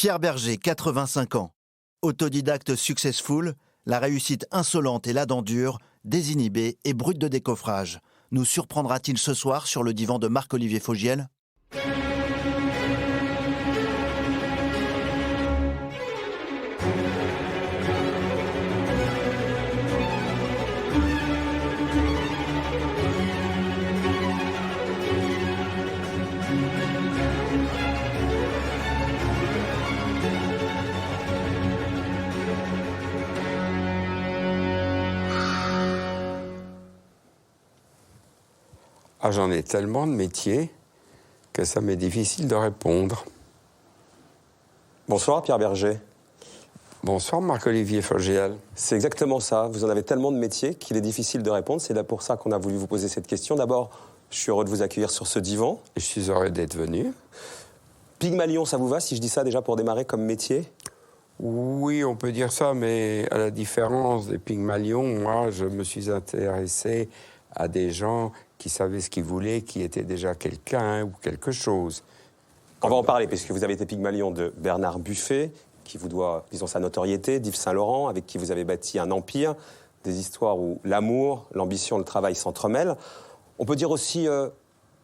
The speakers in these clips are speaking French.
Pierre Berger, 85 ans. Autodidacte successful, la réussite insolente et la dent dure, désinhibé et brut de décoffrage. Nous surprendra-t-il ce soir sur le divan de Marc-Olivier Fogiel ? Ah, j'en ai tellement de métiers que ça m'est difficile de répondre. Bonsoir Pierre Berger. Bonsoir Marc-Olivier Fogiel. C'est exactement ça, vous en avez tellement de métiers qu'il est difficile de répondre. C'est là pour ça qu'on a voulu vous poser cette question. D'abord, je suis heureux de vous accueillir sur ce divan. Je suis heureux d'être venu. Pygmalion, ça vous va si je dis ça déjà pour démarrer comme métier ? Oui, on peut dire ça, mais à la différence des Pygmalions, moi, je me suis intéressé à des gens qui savaient ce qu'ils voulaient, qui étaient déjà quelqu'un ou quelque chose. On va en parler, puisque vous avez été Pygmalion de Bernard Buffet, qui vous doit, disons, sa notoriété, d'Yves Saint-Laurent, avec qui vous avez bâti un empire, des histoires où l'amour, l'ambition, le travail s'entremêlent. On peut dire aussi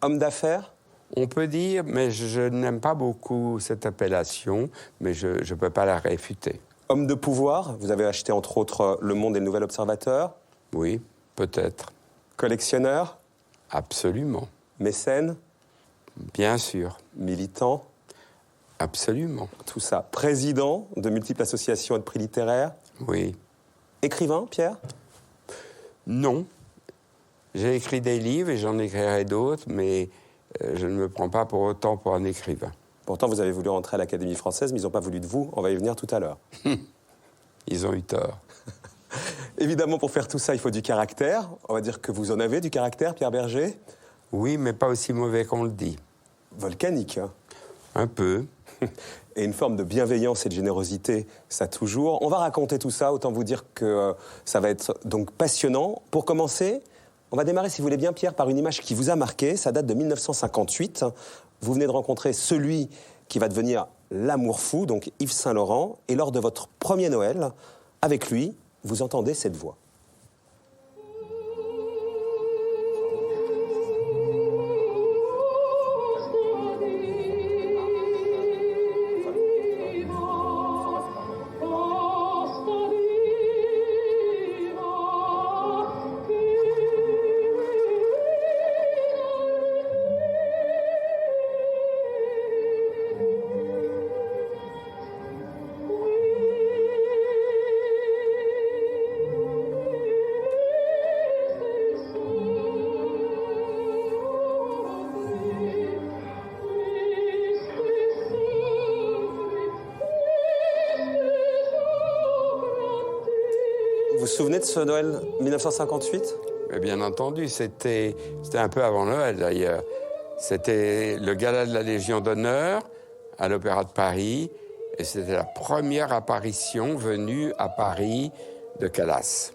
homme d'affaires ? On peut dire, mais je n'aime pas beaucoup cette appellation, mais je ne peux pas la réfuter. Homme de pouvoir, vous avez acheté entre autres Le Monde et Le Nouvel Observateur. Oui, peut-être. Collectionneur. Absolument. Mécène. Bien sûr. Militant. Absolument. Tout ça. Président de multiples associations et de prix littéraires. Oui. Écrivain, Pierre ? Non. J'ai écrit des livres et j'en écrirai d'autres, mais je ne me prends pas pour autant pour un écrivain. Pourtant, vous avez voulu rentrer à l'Académie française, mais ils n'ont pas voulu de vous. On va y venir tout à l'heure. Ils ont eu tort. Évidemment, pour faire tout ça, il faut du caractère. On va dire que vous en avez, du caractère, Pierre Berger ? Oui, mais pas aussi mauvais qu'on le dit. Volcanique, hein ? Un peu. Et une forme de bienveillance et de générosité, ça toujours. On va raconter tout ça, autant vous dire que ça va être donc passionnant. Pour commencer, on va démarrer, si vous voulez bien, Pierre, par une image qui vous a marqué. Ça date de 1958. Vous venez de rencontrer celui qui va devenir l'amour fou, donc Yves Saint-Laurent. Et lors de votre premier Noël, avec lui, vous entendez cette voix. Vous vous souvenez de ce Noël 1958 ? Mais bien entendu, c'était un peu avant Noël, d'ailleurs. C'était le gala de la Légion d'honneur à l'Opéra de Paris, et c'était la première apparition venue à Paris de Calas.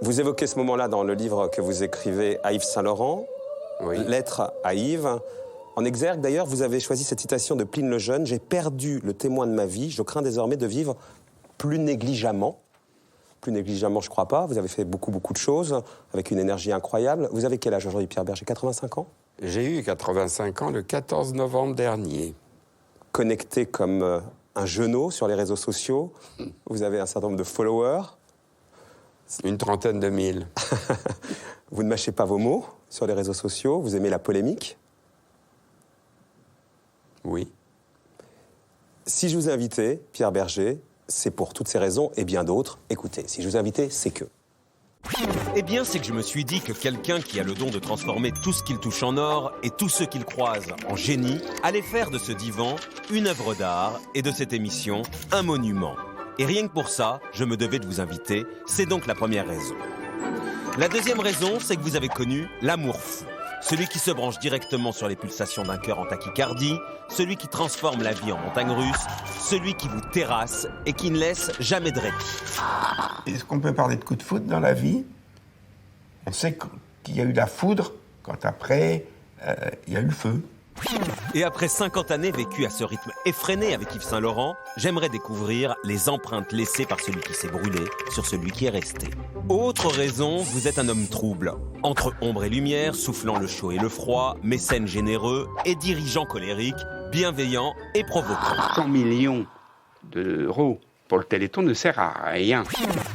Vous évoquez ce moment-là dans le livre que vous écrivez à Yves Saint-Laurent, Oui. Lettre à Yves. En exergue, d'ailleurs, vous avez choisi cette citation de Pline le Jeune. « J'ai perdu le témoin de ma vie, je crains désormais de vivre plus négligemment. » Plus négligemment, je ne crois pas. Vous avez fait beaucoup de choses, avec une énergie incroyable. Vous avez quel âge aujourd'hui, Pierre Berger ? 85 ans ? J'ai eu 85 ans le 14 novembre dernier. Connecté comme un genou sur les réseaux sociaux. Vous avez un certain nombre de followers. Une trentaine de mille. Vous ne mâchez pas vos mots sur les réseaux sociaux. Vous aimez la polémique. Oui. Si je vous ai invité, Pierre Berger, c'est pour toutes ces raisons et bien d'autres. Écoutez, si je vous ai invité, c'est que... Eh bien, c'est que je me suis dit que quelqu'un qui a le don de transformer tout ce qu'il touche en or et tous ceux qu'il croise en génie allait faire de ce divan une œuvre d'art et de cette émission un monument. Et rien que pour ça, je me devais de vous inviter. C'est donc la première raison. La deuxième raison, c'est que vous avez connu l'amour fou. Celui qui se branche directement sur les pulsations d'un cœur en tachycardie, celui qui transforme la vie en montagne russe, celui qui vous terrasse et qui ne laisse jamais de répit. Est-ce qu'on peut parler de coup de foudre dans la vie ? On sait qu'il y a eu la foudre quand après, il y a eu le feu. Et après 50 années vécues à ce rythme effréné avec Yves Saint-Laurent, j'aimerais découvrir les empreintes laissées par celui qui s'est brûlé sur celui qui est resté. Autre raison, vous êtes un homme trouble. Entre ombre et lumière, soufflant le chaud et le froid, mécène généreux et dirigeant colérique, bienveillant et provoquant. 100 millions d'euros pour le Téléthon ne sert à rien.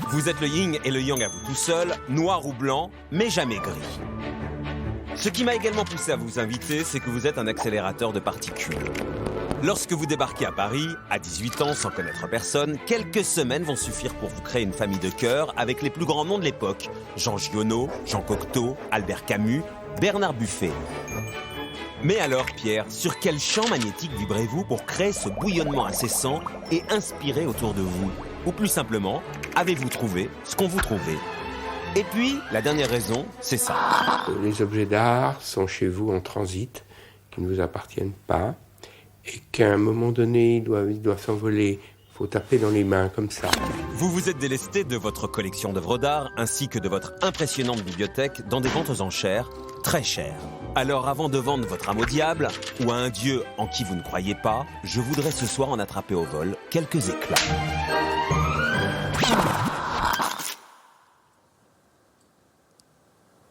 Vous êtes le yin et le yang à vous tout seul, noir ou blanc, mais jamais gris. Ce qui m'a également poussé à vous inviter, c'est que vous êtes un accélérateur de particules. Lorsque vous débarquez à Paris, à 18 ans, sans connaître personne, quelques semaines vont suffire pour vous créer une famille de cœur avec les plus grands noms de l'époque. Jean Giono, Jean Cocteau, Albert Camus, Bernard Buffet. Mais alors, Pierre, sur quel champ magnétique vibrez-vous pour créer ce bouillonnement incessant et inspirer autour de vous? Ou plus simplement, avez-vous trouvé ce qu'on vous trouvait? Et puis, la dernière raison, c'est ça. Les objets d'art sont chez vous en transit, qui ne vous appartiennent pas, et qu'à un moment donné, ils doivent s'envoler. Il faut taper dans les mains comme ça. Vous vous êtes délesté de votre collection d'œuvres d'art ainsi que de votre impressionnante bibliothèque dans des ventes aux enchères très chères. Alors avant de vendre votre âme au diable ou à un dieu en qui vous ne croyez pas, je voudrais ce soir en attraper au vol quelques éclats.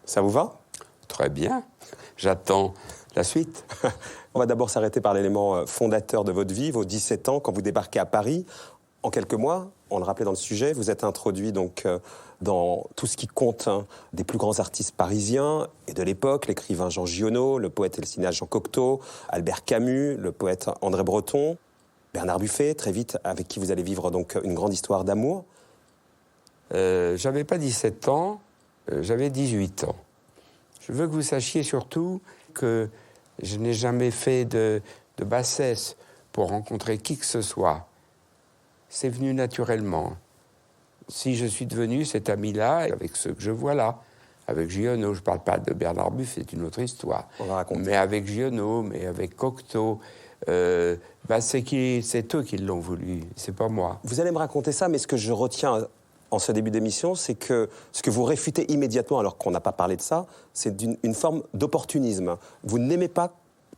Ça vous va? Très bien. J'attends la suite. On va d'abord s'arrêter par l'élément fondateur de votre vie, vos 17 ans, quand vous débarquez à Paris. En quelques mois, on le rappelait dans le sujet, vous êtes introduit donc dans tout ce qui compte des plus grands artistes parisiens et de l'époque, l'écrivain Jean Giono, le poète et le cinéaste Jean Cocteau, Albert Camus, le poète André Breton, Bernard Buffet, très vite, avec qui vous allez vivre donc une grande histoire d'amour. J'avais pas 17 ans, j'avais 18 ans. Je veux que vous sachiez surtout que je n'ai jamais fait de bassesse pour rencontrer qui que ce soit. C'est venu naturellement. Si je suis devenu cet ami-là, avec ceux que je vois là, avec Giono, je ne parle pas de Bernard Buffet, c'est une autre histoire. On va raconter. Mais avec Giono, mais avec Cocteau, c'est eux qui l'ont voulu, c'est pas moi. Vous allez me raconter ça, mais ce que je retiens en ce début d'émission, c'est que ce que vous réfutez immédiatement, alors qu'on n'a pas parlé de ça, c'est une forme d'opportunisme. Vous n'aimez pas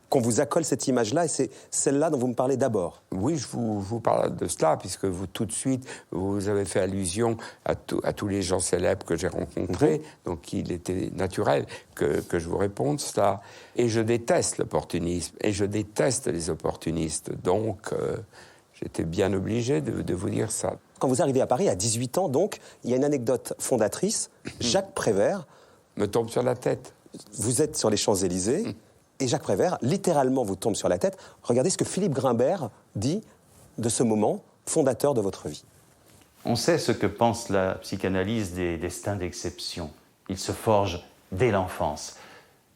qu'on vous accole cette image-là, et c'est celle-là dont vous me parlez d'abord. Oui, je vous parle de cela, puisque vous, tout de suite, vous avez fait allusion à tous les gens célèbres que j'ai rencontrés, donc il était naturel que je vous réponde cela. Et je déteste l'opportunisme, et je déteste les opportunistes, donc j'étais bien obligé de vous dire ça. Quand vous arrivez à Paris, à 18 ans, donc, il y a une anecdote fondatrice. Jacques Prévert... Me tombe sur la tête. Vous êtes sur les Champs-Élysées, et Jacques Prévert, littéralement, vous tombe sur la tête. Regardez ce que Philippe Grimbert dit de ce moment fondateur de votre vie. On sait ce que pense la psychanalyse des destins d'exception. Ils se forgent dès l'enfance.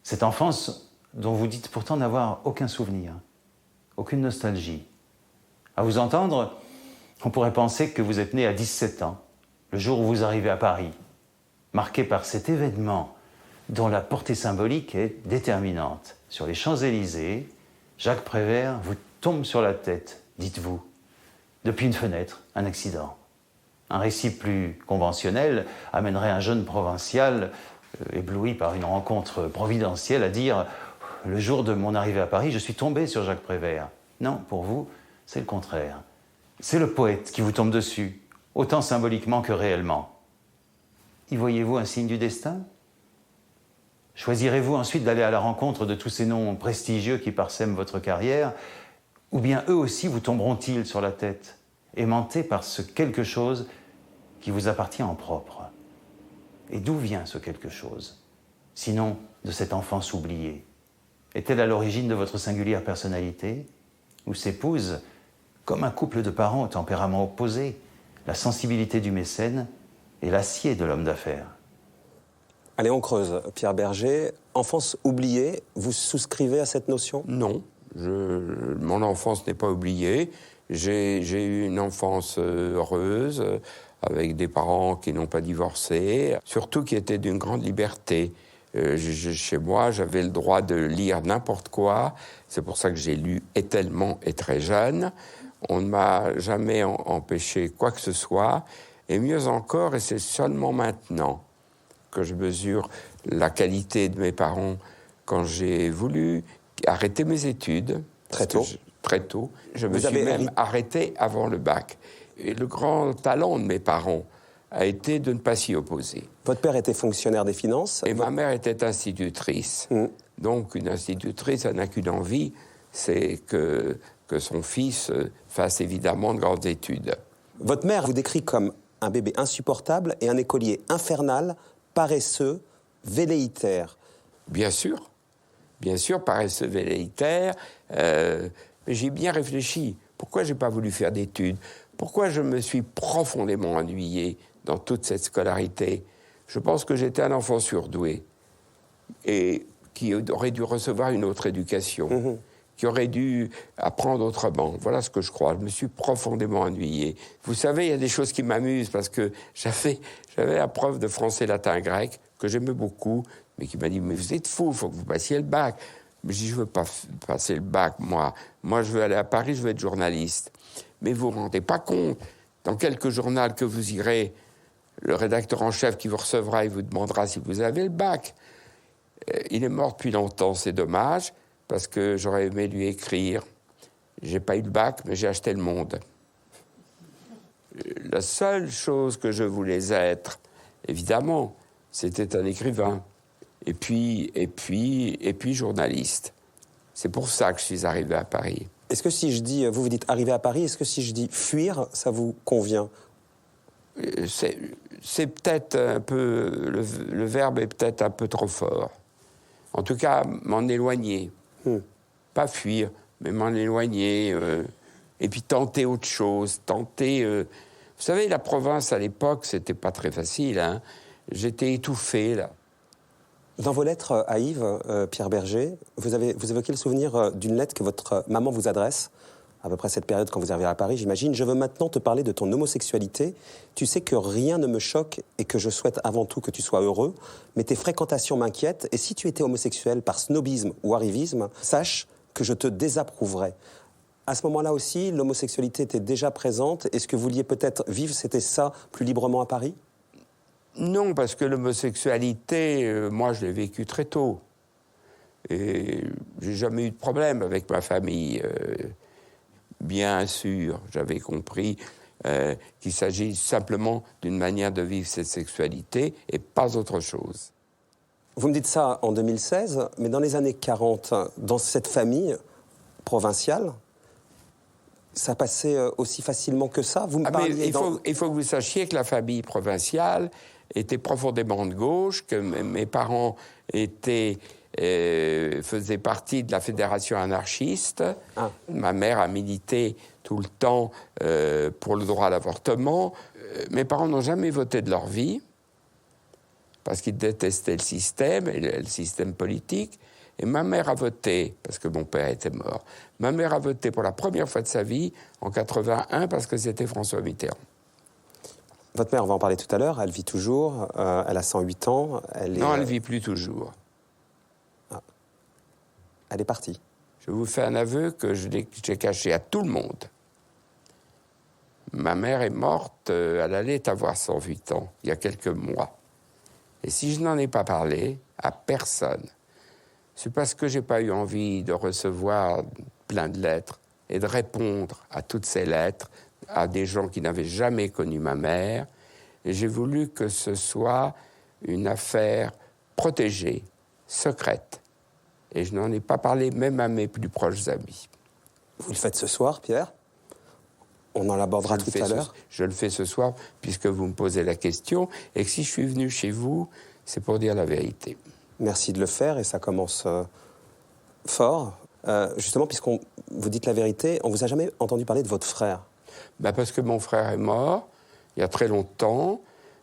Cette enfance dont vous dites pourtant n'avoir aucun souvenir, aucune nostalgie. À vous entendre, on pourrait penser que vous êtes né à 17 ans, le jour où vous arrivez à Paris, marqué par cet événement dont la portée symbolique est déterminante. Sur les Champs-Élysées, Jacques Prévert vous tombe sur la tête, dites-vous. Depuis une fenêtre, un accident. Un récit plus conventionnel amènerait un jeune provincial, ébloui par une rencontre providentielle, à dire « Le jour de mon arrivée à Paris, je suis tombé sur Jacques Prévert ». Non, pour vous, c'est le contraire. C'est le poète qui vous tombe dessus, autant symboliquement que réellement. Y voyez-vous un signe du destin ? Choisirez-vous ensuite d'aller à la rencontre de tous ces noms prestigieux qui parsèment votre carrière, ou bien eux aussi vous tomberont-ils sur la tête, aimantés par ce quelque chose qui vous appartient en propre? Et d'où vient ce quelque chose, sinon de cette enfance oubliée? Est-elle à l'origine de votre singulière personnalité, ou s'épouse, comme un couple de parents au tempérament opposé, la sensibilité du mécène et l'acier de l'homme d'affaires? Allez, on creuse. Pierre Berger, enfance oubliée, vous souscrivez à cette notion? Non, mon enfance n'est pas oubliée. J'ai eu une enfance heureuse, avec des parents qui n'ont pas divorcé, surtout qui étaient d'une grande liberté. Chez moi, j'avais le droit de lire n'importe quoi. C'est pour ça que j'ai lu tellement et très jeune. On ne m'a jamais empêché quoi que ce soit. Et mieux encore, et c'est seulement maintenant que je mesure la qualité de mes parents quand j'ai voulu arrêté mes études. Très tôt. Très tôt. Je me Vous suis avez même arrêté avant le bac. Et le grand talent de mes parents a été de ne pas s'y opposer. Votre père était fonctionnaire des finances. Et ma mère était institutrice. Donc, une institutrice, elle n'a qu'une envie, c'est que son fils fasse évidemment de grandes études. Votre mère vous décrit comme un bébé insupportable et un écolier infernal, paresseux, velléitaire. Bien sûr, paresseux, velléitaire. Mais j'ai bien réfléchi. Pourquoi je n'ai pas voulu faire d'études? Pourquoi je me suis profondément ennuyé dans toute cette scolarité? Je pense que j'étais un enfant surdoué et qui aurait dû recevoir une autre éducation, qui aurait dû apprendre autrement. Voilà ce que je crois. Je me suis profondément ennuyé. Vous savez, il y a des choses qui m'amusent parce que j'avais la prof de français, latin, grec que j'aimais beaucoup, mais qui m'a dit « Mais vous êtes fou, il faut que vous passiez le bac. » Mais je dis « Je ne veux pas passer le bac, moi. Moi, je veux aller à Paris, je veux être journaliste. » Mais vous ne vous rendez pas compte, dans quelque journal que vous irez, le rédacteur en chef qui vous recevra, il vous demandera si vous avez le bac. Il est mort depuis longtemps, c'est dommage, parce que j'aurais aimé lui écrire. J'ai pas eu le bac, mais j'ai acheté le Monde. La seule chose que je voulais être, évidemment, c'était un écrivain. Et puis journaliste. C'est pour ça que je suis arrivé à Paris. Est-ce que si je dis, vous dites arriver à Paris, est-ce que si je dis fuir, ça vous convient? C'est peut-être un peu, le verbe est peut-être un peu trop fort. En tout cas, m'en éloigner. Pas fuir, mais m'en éloigner. Et puis tenter autre chose. Vous savez, la province, à l'époque, c'était pas très facile. Hein. J'étais étouffé, là. Dans vos lettres à Yves, Pierre Berger, vous évoquez le souvenir d'une lettre que votre maman vous adresse, à peu près cette période quand vous arrivez à Paris, j'imagine. « Je veux maintenant te parler de ton homosexualité. Tu sais que rien ne me choque et que je souhaite avant tout que tu sois heureux, mais tes fréquentations m'inquiètent et si tu étais homosexuel par snobisme ou arrivisme, sache que je te désapprouverais. » À ce moment-là aussi, l'homosexualité était déjà présente. Est-ce que vous vouliez peut-être vivre, c'était ça, plus librement à Paris? Non, parce que l'homosexualité, moi, je l'ai vécue très tôt. Et j'ai jamais eu de problème avec ma famille. Bien sûr, j'avais compris qu'il s'agit simplement d'une manière de vivre cette sexualité et pas autre chose. Vous me dites ça en 2016, mais dans les années 40, dans cette famille provinciale, ça passait aussi facilement que ça? Vous me parliez il faut que vous sachiez que la famille provinciale était profondément de gauche, que mes parents faisaient partie de la fédération anarchiste. Ma mère a milité tout le temps pour le droit à l'avortement. Mes parents n'ont jamais voté de leur vie, parce qu'ils détestaient le système, et le système politique. Et ma mère a voté, parce que mon père était mort. Ma mère a voté pour la première fois de sa vie, en 81, parce que c'était François Mitterrand. Votre mère, on va en parler tout à l'heure, elle vit toujours, elle a 108 ans. Non, elle ne vit plus toujours. Elle est partie. Je vous fais un aveu que j'ai caché à tout le monde. Ma mère est morte, elle allait avoir 108 ans, il y a quelques mois. Et si je n'en ai pas parlé à personne, c'est parce que je n'ai pas eu envie de recevoir plein de lettres et de répondre à toutes ces lettres à des gens qui n'avaient jamais connu ma mère. Et j'ai voulu que ce soit une affaire protégée, secrète. Et je n'en ai pas parlé même à mes plus proches amis. Vous le faites ce soir, Pierre? On en abordera tout à l'heure. Je le fais ce soir, puisque vous me posez la question, et que si je suis venu chez vous, c'est pour dire la vérité. Merci de le faire, et ça commence fort. Justement, puisqu'on vous dites la vérité, on ne vous a jamais entendu parler de votre frère? Parce que mon frère est mort, il y a très longtemps.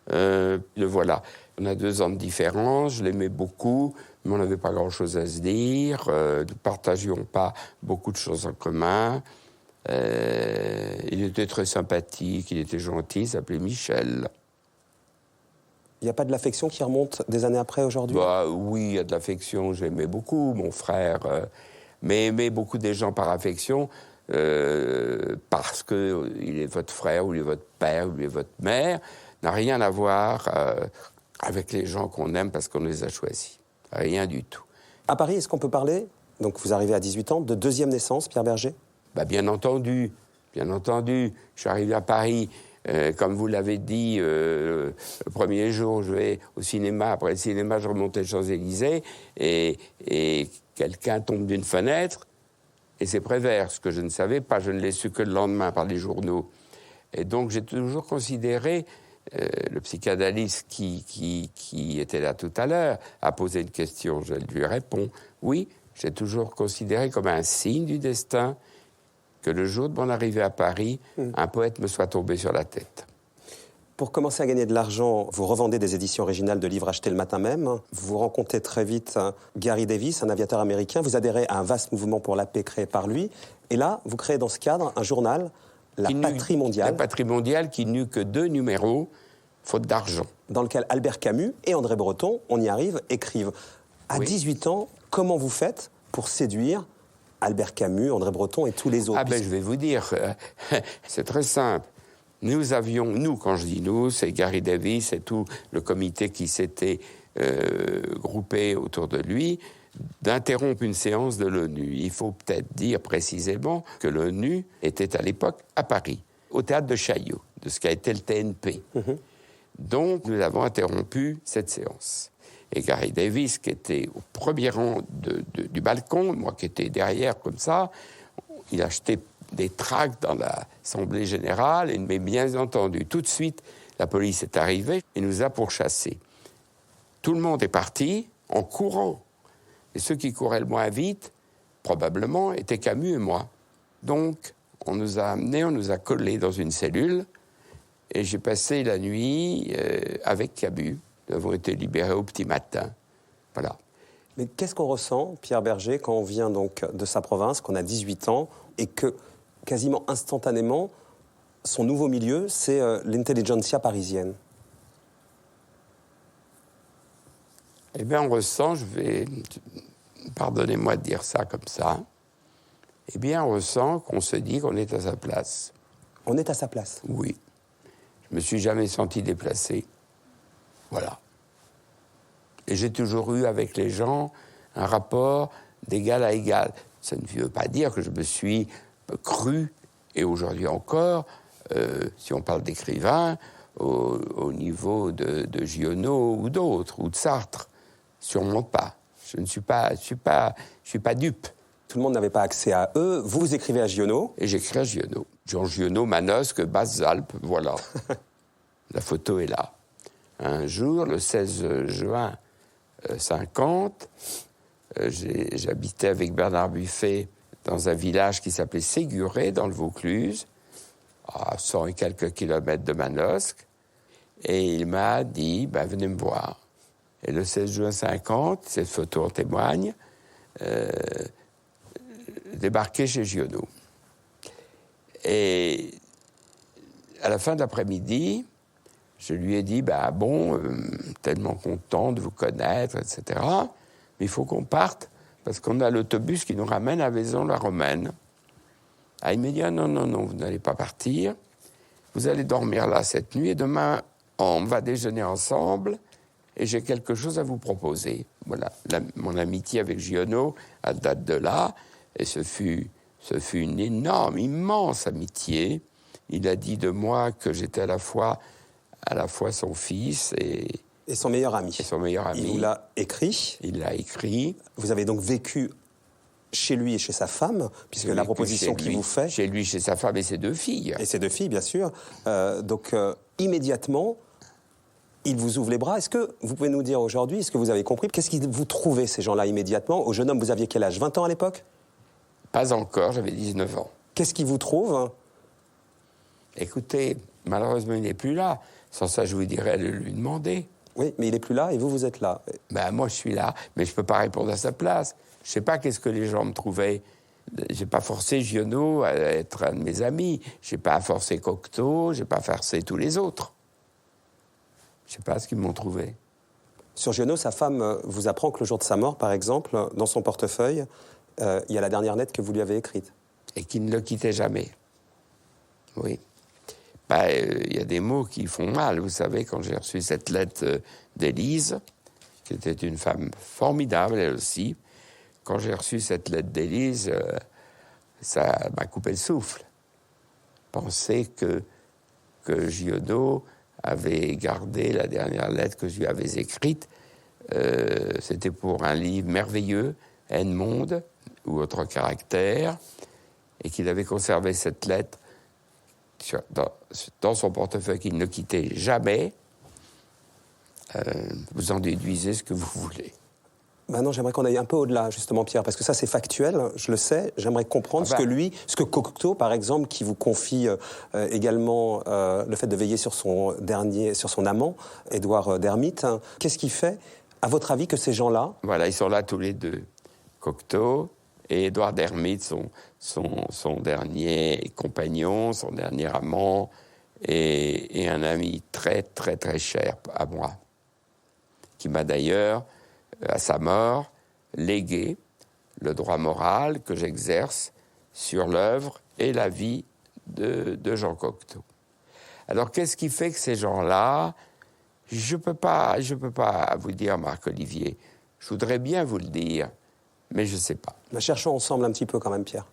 Le voilà. On a 2 ans de différence, je l'aimais beaucoup, mais on n'avait pas grand-chose à se dire. Nous ne partagions pas beaucoup de choses en commun. Il était très sympathique, il était gentil, il s'appelait Michel. Il n'y a pas de l'affection qui remonte des années après, aujourd'hui? Oui, il y a de l'affection, j'aimais beaucoup mon frère, mais aimer beaucoup des gens par affection, parce qu'il est votre frère, ou il est votre père, ou il est votre mère, n'a rien à voir avec les gens qu'on aime parce qu'on les a choisis. Rien du tout. À Paris, est-ce qu'on peut parler Donc vous arrivez à 18 ans, de deuxième naissance, Pierre Berger? Bien entendu. Je suis arrivé à Paris, comme vous l'avez dit, le premier jour, je vais au cinéma. Après le cinéma, je remontais les Champs-Élysées et quelqu'un tombe d'une fenêtre et c'est Prévert, ce que je ne savais pas. Je ne l'ai su que le lendemain par les journaux. Et donc, j'ai toujours considéré, le psychanalyste qui était là tout à l'heure a posé une question, je lui réponds. Oui, j'ai toujours considéré comme un signe du destin que le jour de mon arrivée à Paris, un poète me soit tombé sur la tête. Pour commencer à gagner de l'argent, vous revendez des éditions originales de livres achetés le matin même. Vous rencontrez très vite Gary Davis, un aviateur américain. Vous adhérez à un vaste mouvement pour la paix créé par lui. Et là, vous créez dans ce cadre un journal, La Patrie mondiale. La Patrie mondiale qui n'eut que 2 numéros, faute d'argent. Dans lequel Albert Camus et André Breton, on y arrive, écrivent. À 18 ans, comment vous faites pour séduire Albert Camus, André Breton et tous les autres? Je vais vous dire, c'est très simple. Nous avions, quand je dis nous, c'est Gary Davis et tout le comité qui s'était groupé autour de lui, d'interrompre une séance de l'ONU. Il faut peut-être dire précisément que l'ONU était à l'époque à Paris, au théâtre de Chaillot, de ce qu'a été le TNP. Donc, nous avons interrompu cette séance. Et Gary Davis, qui était au premier rang du balcon, moi qui étais derrière comme ça, il achetait des tracts dans l'Assemblée générale, mais bien entendu, tout de suite, la police est arrivée et nous a pourchassés. Tout le monde est parti en courant. Et ceux qui couraient le moins vite, probablement, étaient Camus et moi. Donc, on nous a amenés, on nous a collés dans une cellule, et j'ai passé la nuit avec Camus. Nous avons été libérés au petit matin. Voilà. Mais qu'est-ce qu'on ressent, Pierre Berger, quand on vient donc de sa province, qu'on a 18 ans, et que, quasiment instantanément, son nouveau milieu, c'est l'intelligentsia parisienne? On ressent, pardonnez-moi de dire ça comme ça, on ressent qu'on se dit qu'on est à sa place. On est à sa place? Oui. Je me suis jamais senti déplacé. Voilà. Et j'ai toujours eu avec les gens un rapport d'égal à égal. Ça ne veut pas dire que je me suis cru, et aujourd'hui encore, si on parle d'écrivains, au niveau de Giono ou d'autres, ou de Sartre. Sûrement pas. Je ne suis pas dupe. Tout le monde n'avait pas accès à eux. Vous écrivez à Giono. Et j'écris à Giono. Jean Giono, Manosque, Basse-Alpes, voilà. La photo est là. Un jour, le 16 juin 50, j'habitais avec Bernard Buffet dans un village qui s'appelait Séguré, dans le Vaucluse, à 100 et quelques kilomètres de Manosque. Et il m'a dit, venez me voir. Et le 16 juin 50, cette photo en témoigne, débarqué chez Giono. Et à la fin de l'après-midi, je lui ai dit, tellement content de vous connaître, etc. Mais il faut qu'on parte, parce qu'on a l'autobus qui nous ramène à Vaison-la-Romaine. Il m'a dit, non, vous n'allez pas partir. Vous allez dormir là cette nuit, et demain, on va déjeuner ensemble, et j'ai quelque chose à vous proposer. Voilà, mon amitié avec Giono, elle date de là, et ce fut une énorme, immense amitié. Il a dit de moi que j'étais à la fois son fils et son meilleur ami. Et son meilleur ami. Il vous l'a écrit. Il l'a écrit. Vous avez donc vécu chez lui et chez sa femme, puisque la proposition qu'il vous fait... Chez lui, chez sa femme et ses 2 filles. Et ses 2 filles, bien sûr. Immédiatement, il vous ouvre les bras. Est-ce que vous pouvez nous dire aujourd'hui, est-ce que vous avez compris, qu'est-ce qu'ils vous trouvaient, ces gens-là, immédiatement? Au jeune homme, vous aviez quel âge? 20 ans à l'époque? Pas encore, j'avais 19 ans. Qu'est-ce qu'ils vous trouvent? Écoutez, malheureusement, il n'est plus là. Sans ça, je vous dirais de lui demander. Oui, mais il n'est plus là et vous êtes là. Moi, je suis là, mais je ne peux pas répondre à sa place. Je ne sais pas qu'est-ce que les gens me trouvaient. Je n'ai pas forcé Giono à être un de mes amis. Je n'ai pas forcé Cocteau, je n'ai pas forcé tous les autres. Je ne sais pas ce qu'ils m'ont trouvé. Sur Giono, sa femme vous apprend que le jour de sa mort, par exemple, dans son portefeuille, il y a la dernière lettre que vous lui avez écrite. Et qui ne le quittait jamais. Oui. Il y a des mots qui font mal. Vous savez, quand j'ai reçu cette lettre d'Élise, qui était une femme formidable, elle aussi, Quand j'ai reçu cette lettre d'Élise, ça m'a coupé le souffle. Penser que Giono avait gardé la dernière lettre que je lui avais écrite. C'était pour un livre merveilleux, Monde ou autre caractère, et qu'il avait conservé cette lettre dans son portefeuille qu'il ne quittait jamais. Vous en déduisez ce que vous voulez. Maintenant, j'aimerais qu'on aille un peu au-delà, justement, Pierre, parce que ça, c'est factuel, je le sais. J'aimerais comprendre ce que Cocteau, par exemple, qui vous confie également le fait de veiller sur son amant, Édouard d'Hermite. Qu'est-ce qui fait, à votre avis, que ces gens-là... Voilà, ils sont là tous les deux. Cocteau et Édouard d'Hermite, son dernier compagnon, son dernier amant, et un ami très, très, très cher à moi, qui m'a d'ailleurs, à sa mort, légué le droit moral que j'exerce sur l'œuvre et la vie de Jean Cocteau. Alors, qu'est-ce qui fait que ces gens-là... Je peux pas vous dire, Marc-Olivier. Je voudrais bien vous le dire, mais je ne sais pas. Cherchons ensemble un petit peu quand même, Pierre.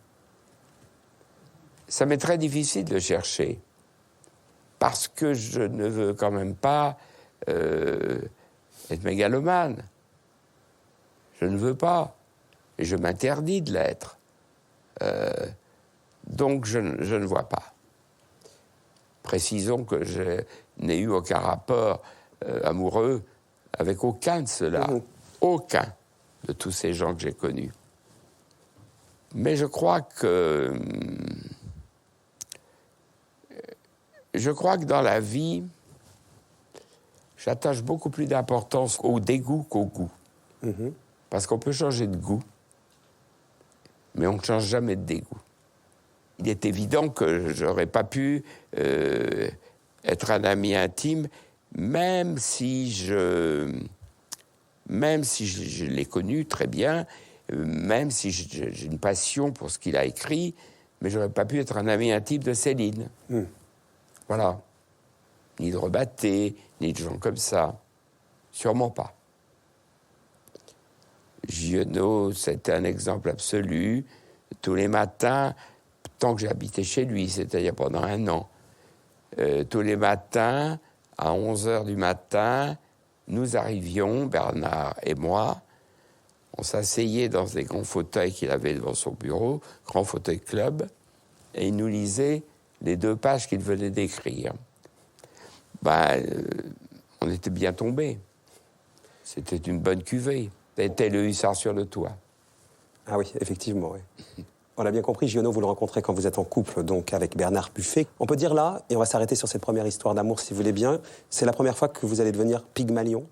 Ça m'est très difficile de chercher, parce que je ne veux quand même pas être mégalomane. Je ne veux pas, et je m'interdis de l'être. Donc je ne vois pas. Précisons que je n'ai eu aucun rapport amoureux avec aucun de ceux-là. Aucun de tous ces gens que j'ai connus. Mais je crois que dans la vie, j'attache beaucoup plus d'importance au dégoût qu'au goût. Parce qu'on peut changer de goût, mais on ne change jamais de dégoût. Il est évident que je n'aurais pas pu être un ami intime, même si je l'ai connu très bien, même si j'ai une passion pour ce qu'il a écrit, mais je n'aurais pas pu être un ami intime de Céline. Voilà. Ni de Rebatté, ni de gens comme ça. Sûrement pas. Giono, c'était un exemple absolu. Tous les matins, tant que j'ai habité chez lui, c'est-à-dire pendant 1 an, tous les matins, à 11h du matin, nous arrivions, Bernard et moi, on s'asseyait dans des grands fauteuils qu'il avait devant son bureau, grand fauteuil club, et il nous lisait les 2 pages qu'il venait d'écrire. On était bien tombés. C'était une bonne cuvée. C'était le hussard sur le toit. Ah oui, effectivement, oui. On l'a bien compris, Giono, vous le rencontrez quand vous êtes en couple, donc avec Bernard Buffet. On peut dire là, et on va s'arrêter sur cette première histoire d'amour, si vous voulez bien, c'est la première fois que vous allez devenir Pygmalion?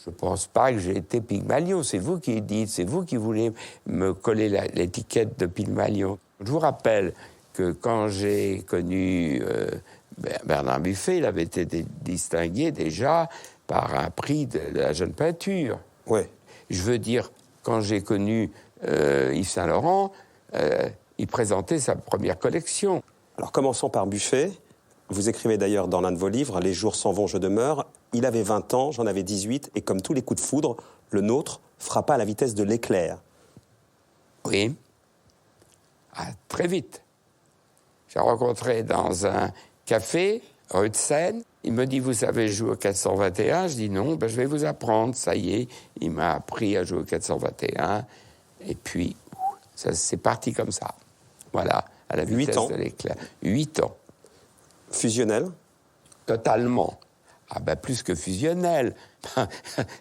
Je ne pense pas que j'ai été Pygmalion. C'est vous qui dites, c'est vous qui voulez me coller l'étiquette de Pygmalion. Je vous rappelle que quand j'ai connu Bernard Buffet, il avait été distingué déjà par un prix de la jeune peinture. Oui. Je veux dire, quand j'ai connu Yves Saint-Laurent, il présentait sa première collection. Alors commençons par Buffet. Vous écrivez d'ailleurs dans l'un de vos livres, « Les jours s'en vont, je demeure ». Il avait 20 ans, j'en avais 18, et comme tous les coups de foudre, le nôtre frappa à la vitesse de l'éclair. Oui. Très vite. J'ai rencontré dans un café, rue de Seine. Il me dit, vous savez jouer au 421 ? Je dis non, je vais vous apprendre. Ça y est, il m'a appris à jouer au 421. Et puis, c'est parti comme ça. Voilà, à la vitesse de l'éclair. 8 ans. Fusionnel ? Totalement. Plus que fusionnel.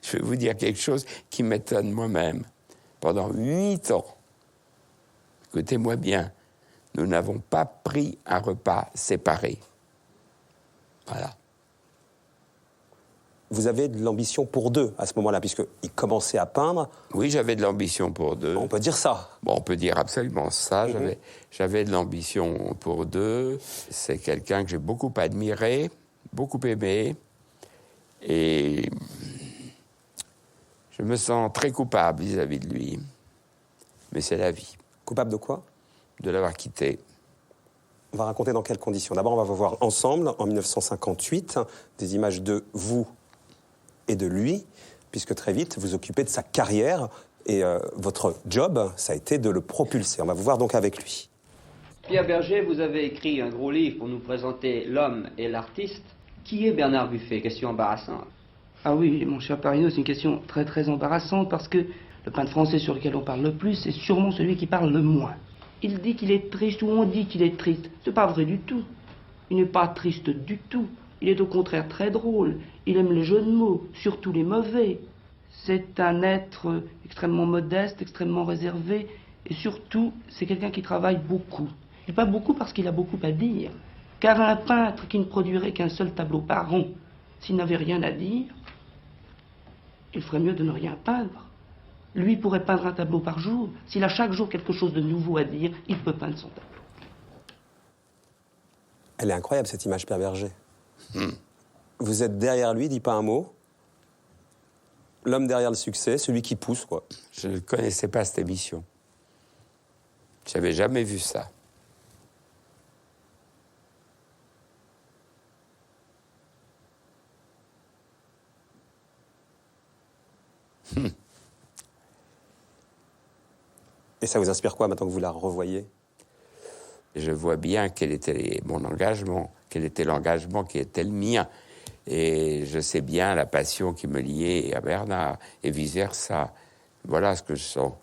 Je vais vous dire quelque chose qui m'étonne moi-même. Pendant 8 ans, écoutez-moi bien, nous n'avons pas pris un repas séparé. Voilà. Vous avez de l'ambition pour 2 à ce moment-là, puisqu'il commençait à peindre. Oui, j'avais de l'ambition pour 2. On peut dire ça. Bon, on peut dire absolument ça. J'avais de l'ambition pour 2. C'est quelqu'un que j'ai beaucoup admiré, beaucoup aimé. Et je me sens très coupable vis-à-vis de lui. Mais c'est la vie. Coupable de quoi ? De l'avoir quitté. On va raconter dans quelles conditions. D'abord, on va voir ensemble, en 1958, des images de vous et de lui, puisque très vite, vous occupez de sa carrière. Et votre job, ça a été de le propulser. On va vous voir donc avec lui. Pierre Berger, vous avez écrit un gros livre pour nous présenter l'homme et l'artiste. Qui est Bernard Buffet? Question embarrassante. Ah oui, mon cher Parino, c'est une question très très embarrassante parce que le peintre français sur lequel on parle le plus, c'est sûrement celui qui parle le moins. Il dit qu'il est triste ou on dit qu'il est triste. C'est pas vrai du tout. Il n'est pas triste du tout. Il est au contraire très drôle. Il aime les jeux de mots, surtout les mauvais. C'est un être extrêmement modeste, extrêmement réservé et surtout, c'est quelqu'un qui travaille beaucoup. Et pas beaucoup parce qu'il a beaucoup à dire. Car un peintre qui ne produirait qu'un seul tableau par an, s'il n'avait rien à dire, il ferait mieux de ne rien peindre. Lui pourrait peindre un tableau par jour. S'il a chaque jour quelque chose de nouveau à dire, il peut peindre son tableau. Elle est incroyable, cette image, Pierre Berger. Vous êtes derrière lui, il dit pas un mot. L'homme derrière le succès, celui qui pousse, quoi. Je ne connaissais pas cette émission. J'avais jamais vu ça. Et ça vous inspire quoi maintenant que vous la revoyez? Je vois bien quel était mon engagement, quel était l'engagement qui était le mien. Et je sais bien la passion qui me liait à Bernard, et vice-versa. Voilà ce que je sens.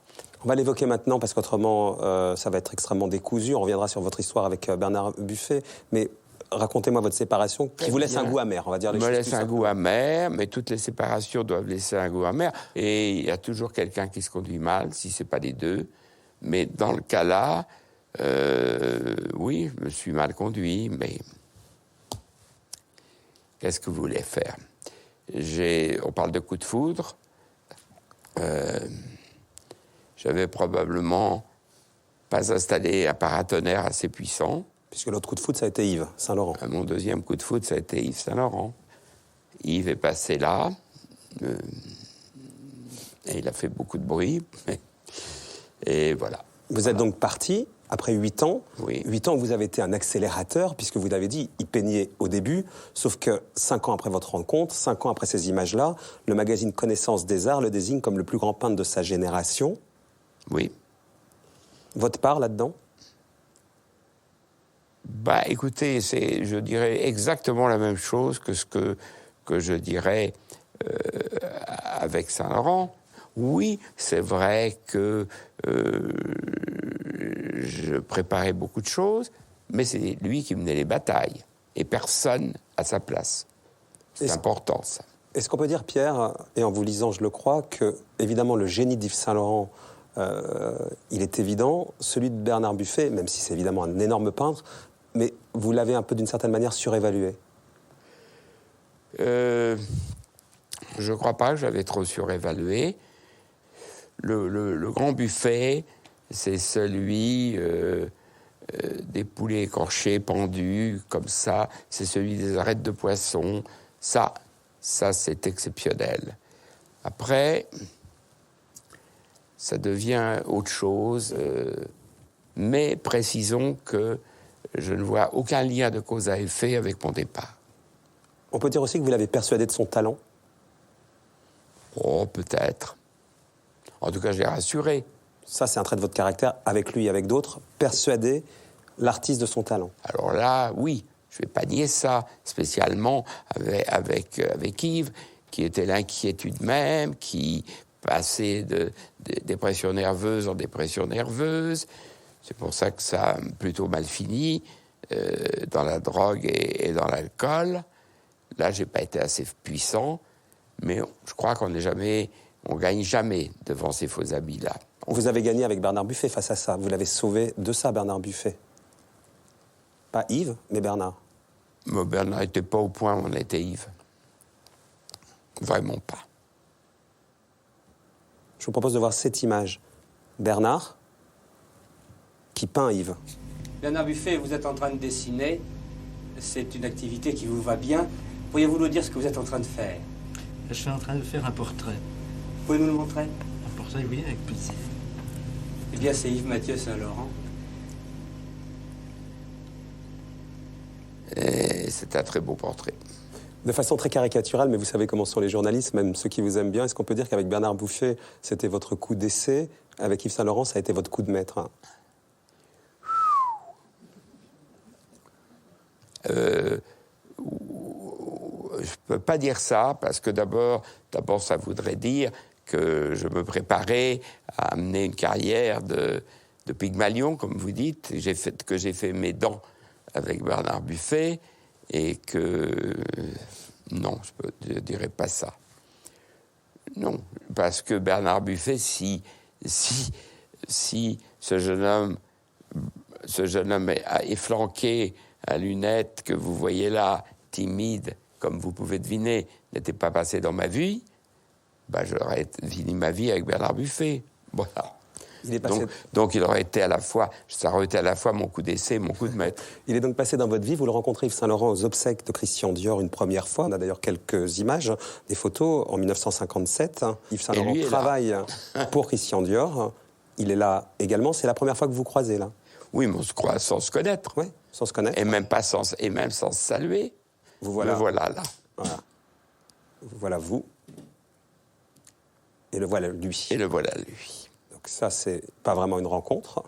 On va l'évoquer maintenant, parce qu'autrement, ça va être extrêmement décousu. On reviendra sur votre histoire avec Bernard Buffet. Mais racontez-moi votre séparation, qui vous laisse un goût amer, on va dire les choses. Me laisse un goût amer, mais toutes les séparations doivent laisser un goût amer. Et il y a toujours quelqu'un qui se conduit mal, si ce n'est pas les deux. Mais dans le cas-là, oui, je me suis mal conduit, mais qu'est-ce que vous voulez faire? On parle de coup de foudre. J'avais probablement pas installé un paratonnerre assez puissant. Puisque l'autre coup de foudre, ça a été Yves Saint-Laurent. Mon deuxième coup de foudre, ça a été Yves Saint-Laurent. Yves est passé là, et il a fait beaucoup de bruit, et voilà. Vous êtes donc parti, après 8 ans. Oui. 8 ans, vous avez été un accélérateur, puisque vous l'avez dit, il peignait au début, sauf que 5 ans après votre rencontre, 5 ans après ces images-là, le magazine Connaissance des Arts le désigne comme le plus grand peintre de sa génération. Oui. Votre part là-dedans? Bah, écoutez, je dirais exactement la même chose que ce que je dirais avec Saint-Laurent. Oui, c'est vrai que je préparais beaucoup de choses, mais c'est lui qui menait les batailles, et personne à sa place. C'est important, ça. Est-ce qu'on peut dire, Pierre, et en vous lisant, je le crois, que, évidemment, le génie d'Yves Saint-Laurent, il est évident, celui de Bernard Buffet, même si c'est évidemment un énorme peintre, mais vous l'avez un peu, d'une certaine manière, surévalué? Je ne crois pas que j'avais trop surévalué. Le grand Buffet, c'est celui des poulets écorchés, pendus, comme ça. C'est celui des arêtes de poisson. Ça, c'est exceptionnel. Après, ça devient autre chose. Mais précisons que je ne vois aucun lien de cause à effet avec mon départ. On peut dire aussi que vous l'avez persuadé de son talent? Oh, peut-être. En tout cas, je l'ai rassuré. Ça, c'est un trait de votre caractère, avec lui et avec d'autres, persuader l'artiste de son talent. Alors là, oui, je ne vais pas nier ça, spécialement avec Yves, qui était l'inquiétude même, qui passait de dépression nerveuse en dépression nerveuse. C'est pour ça que ça a plutôt mal fini, dans la drogue et dans l'alcool. Là, je n'ai pas été assez puissant, mais je crois qu'on gagne jamais devant ces faux amis-là. Vous avez gagné avec Bernard Buffet face à ça. Vous l'avez sauvé de ça, Bernard Buffet. Pas Yves, mais Bernard. Mais Bernard n'était pas au point où on était Yves. Vraiment pas. Je vous propose de voir cette image. Bernard, qui peint Yves. Bernard Buffet, vous êtes en train de dessiner. C'est une activité qui vous va bien. Pourriez-vous nous dire ce que vous êtes en train de faire? Je suis en train de faire un portrait. Vous pouvez nous le montrer? Un portrait, oui, avec plaisir. Eh bien, c'est Yves Mathieu Saint-Laurent. Et c'est un très beau portrait. De façon très caricaturale, mais vous savez comment sont les journalistes, même ceux qui vous aiment bien, est-ce qu'on peut dire qu'avec Bernard Buffet, c'était votre coup d'essai, avec Yves Saint Laurent, ça a été votre coup de maître? Je peux pas dire ça, parce que d'abord, ça voudrait dire que je me préparais à amener une carrière de Pygmalion, comme vous dites, que j'ai fait mes dents avec Bernard Buffet, et que... Non, je ne dirais pas ça. Non, parce que Bernard Buffet, si ce jeune homme est flanqué à lunettes que vous voyez là, timide, comme vous pouvez deviner, n'était pas passé dans ma vie, j'aurais fini ma vie avec Bernard Buffet. Voilà. Donc il aurait été ça aurait été à la fois mon coup d'essai et mon coup de maître. Il est donc passé dans votre vie, vous le rencontrez Yves Saint Laurent aux obsèques de Christian Dior une première fois. On a d'ailleurs quelques images, des photos en 1957. Yves Saint Laurent travaille pour Christian Dior. Il est là également. C'est la première fois que vous vous croisez là? Oui, mais on se croise sans se connaître. Oui, sans se connaître. Et même sans se saluer. Le voilà là. Voilà. Voilà vous. Et le voilà lui. Et le voilà lui. Donc ça, c'est pas vraiment une rencontre.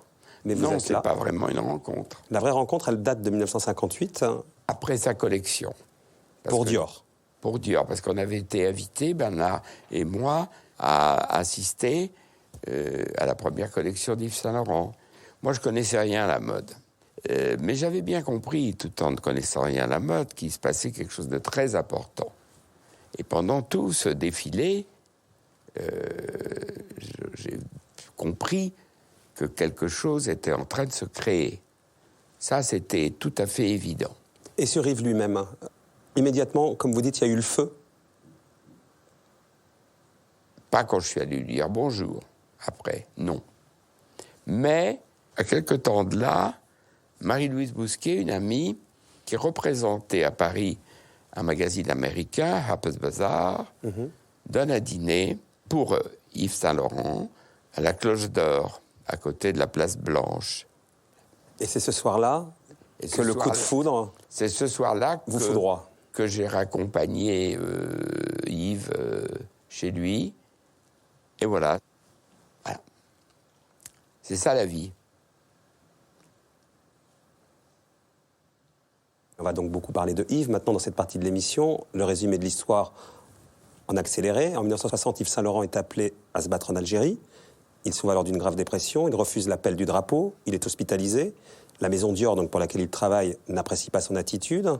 Mais vous non, êtes là. c'est pas vraiment une rencontre. La vraie rencontre, elle date de 1958. Après sa collection. Dior. Pour Dior, parce qu'on avait été invités, Bernard et moi, à assister à la première collection d'Yves Saint Laurent. Moi, je connaissais rien à la mode. Mais j'avais bien compris, tout en ne connaissant rien à la mode, qu'il se passait quelque chose de très important. Et pendant tout ce défilé, j'ai compris que quelque chose était en train de se créer. Ça, c'était tout à fait évident. Et sur Yves lui-même, immédiatement, comme vous dites, il y a eu le feu? Pas quand je suis allé lui dire bonjour. Après, non. Mais, à quelque temps de là, Marie-Louise Bousquet, une amie, qui représentait à Paris un magazine américain, Harper's Bazaar, donne un dîner pour Yves Saint Laurent à la Cloche d'Or, à côté de la Place Blanche. Et c'est ce soir-là que le coup de foudre... C'est ce soir-là que j'ai raccompagné Yves chez lui. Et voilà. C'est ça la vie. On va donc beaucoup parler de Yves. Maintenant, dans cette partie de l'émission, le résumé de l'histoire en accéléré. En 1960, Yves Saint Laurent est appelé à se battre en Algérie. Il souffre alors d'une grave dépression. Il refuse l'appel du drapeau. Il est hospitalisé. La maison Dior, donc pour laquelle il travaille, n'apprécie pas son attitude,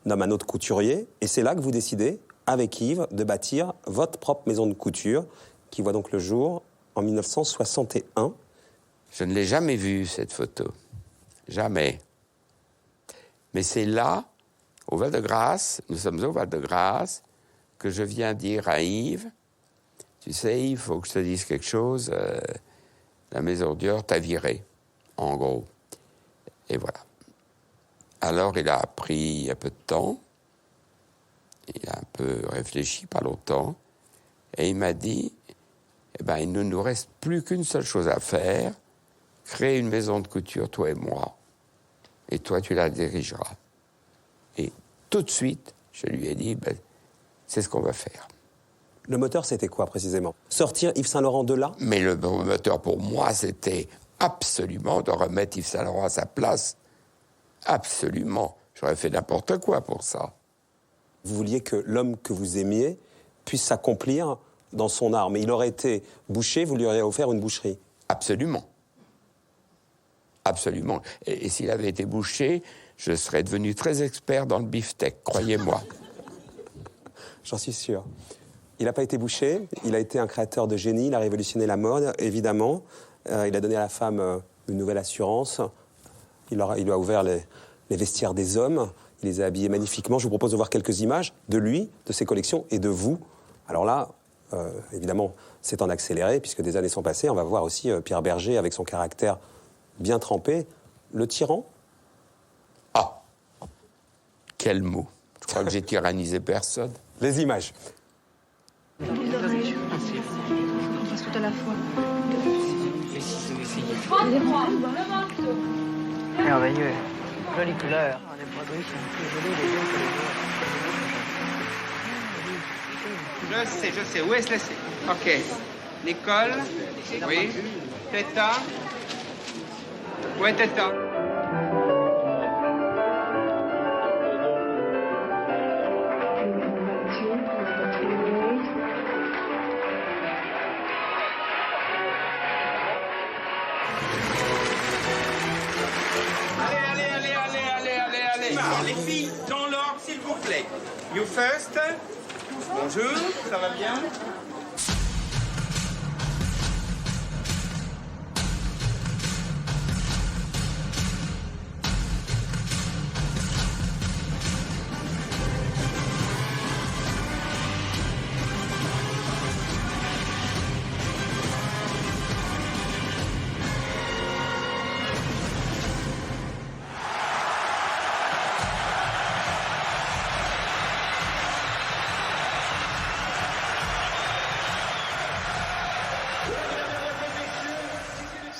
nomme un autre couturier. Et c'est là que vous décidez, avec Yves, de bâtir votre propre maison de couture, qui voit donc le jour en 1961. Je ne l'ai jamais vue, cette photo. Jamais. Mais c'est là, au Val-de-Grâce, nous sommes au Val-de-Grâce, que je viens dire à Yves, tu sais, Yves, il faut que je te dise quelque chose, la maison Dior t'a viré, en gros. Et voilà. Alors, il a pris un peu de temps, il a un peu réfléchi, pas longtemps, et il m'a dit, il ne nous reste plus qu'une seule chose à faire, créer une maison de couture, toi et moi, et toi, tu la dirigeras. Et tout de suite, je lui ai dit, c'est ce qu'on va faire. Le moteur, c'était quoi, précisément? Sortir Yves Saint Laurent de là? Mais le moteur, pour moi, c'était absolument de remettre Yves Saint Laurent à sa place. Absolument. J'aurais fait n'importe quoi pour ça. Vous vouliez que l'homme que vous aimiez puisse s'accomplir dans son art. Mais il aurait été boucher, vous lui auriez offert une boucherie. Absolument. Absolument. Et s'il avait été boucher, je serais devenu très expert dans le beefsteak, croyez-moi. J'en suis sûr. Il n'a pas été boucher, il a été un créateur de génie, il a révolutionné la mode, évidemment. Il a donné à la femme une nouvelle assurance. Il lui a ouvert les vestiaires des hommes, il les a habillés magnifiquement. Je vous propose de voir quelques images de lui, de ses collections et de vous. Alors là, évidemment, c'est en accéléré, puisque des années sont passées. On va voir aussi Pierre Berger, avec son caractère bien trempé. Le tyran? Ah! Quel mot! Je crois que j'ai tyrannisé personne. Les images. On passe tout à la fois. Merveilleux. Jolie couleur. Les produits sont plus jolis les uns que les autres. Je sais. Où est-ce que c'est? Ok. Nicole. Oui. Teta. Où est Teta? Allez, les filles, dans l'ordre, s'il vous plaît. You first. Bonjour, ça va bien?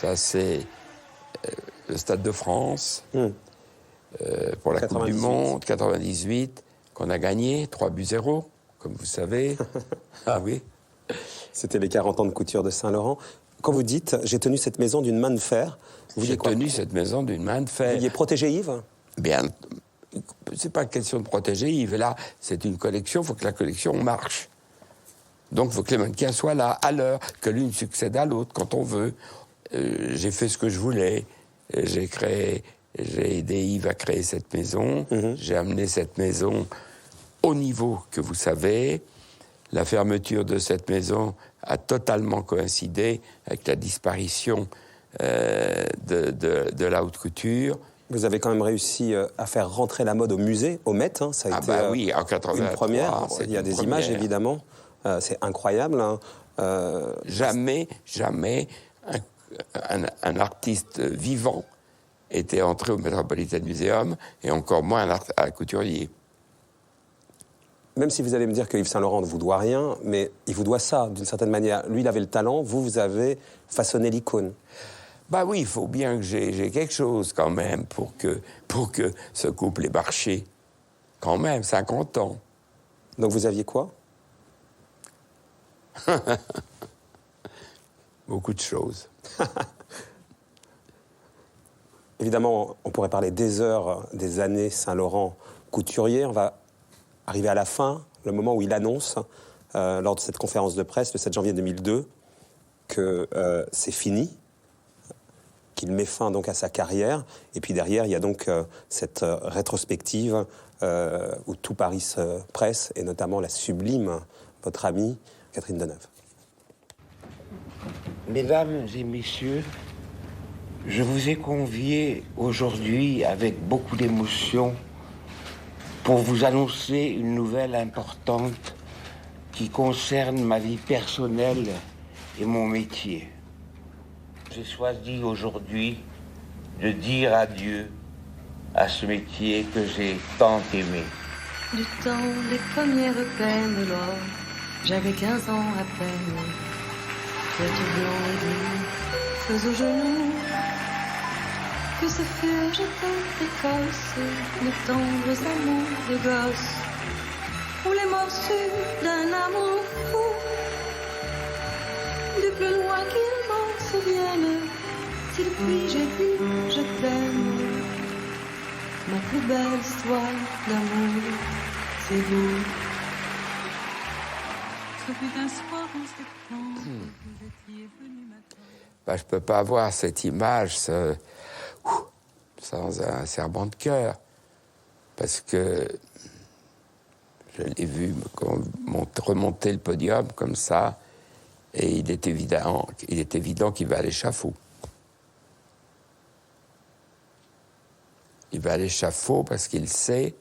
Ça, c'est le Stade de France pour la Coupe du Monde, 98, qu'on a gagné, 3-0, comme vous savez. Ah oui. C'était les 40 ans de couture de Saint-Laurent. Quand vous dites « j'ai tenu cette maison d'une main de fer », j'ai tenu cette maison d'une main de fer. Vous vouliez protéger Yves? Bien, c'est pas question de protéger Yves. Là, c'est une collection, il faut que la collection marche. Donc, il faut que les mannequins soient là, à l'heure, que l'une succède à l'autre, quand on veut. J'ai fait ce que je voulais. J'ai aidé Yves à créer cette maison. J'ai amené cette maison au niveau que vous savez. La fermeture de cette maison a totalement coïncidé avec la disparition de la haute couture. Vous avez quand même réussi à faire rentrer la mode au musée, au Met. Hein. Ça a été oui, en 83, une première. Il y a des images, évidemment. C'est incroyable. Hein. Jamais un artiste vivant était entré au Metropolitan Museum, et encore moins un couturier. Même si vous allez me dire que Yves Saint-Laurent ne vous doit rien, mais il vous doit ça, d'une certaine manière. Lui, il avait le talent, vous avez façonné l'icône. Bah oui, il faut bien que j'ai quelque chose, quand même, pour que ce couple ait marché. Quand même, 50 ans. Donc vous aviez quoi? Beaucoup de choses. Évidemment, on pourrait parler des heures, des années Saint-Laurent couturier. On va arriver à la fin, le moment où il annonce, lors de cette conférence de presse, le 7 janvier 2002, que c'est fini, qu'il met fin donc à sa carrière. Et puis derrière, il y a donc cette rétrospective où tout Paris se presse, et notamment la sublime, votre amie, Catherine Deneuve. Mesdames et messieurs, je vous ai conviés aujourd'hui avec beaucoup d'émotion pour vous annoncer une nouvelle importante qui concerne ma vie personnelle et mon métier. J'ai choisi aujourd'hui de dire adieu à ce métier que j'ai tant aimé. Du temps des premières peines, lors j'avais 15 ans à peine. Tête blanc et gris, feux aux genoux, que ce furent j'étais précoce, de tendres amours de gosse, ou les morsures d'un amour fou, du plus loin qu'il m'en souvienne, si depuis j'ai dit je t'aime, ma plus belle histoire d'amour, c'est vous. Ce fut un soir en septembre, vous étiez venu m'attendre. Je ne peux pas avoir cette image sans un serrement de cœur, parce que je l'ai vu remonter le podium comme ça, et il est évident qu'il va à l'échafaud. Il va à l'échafaud parce qu'il sait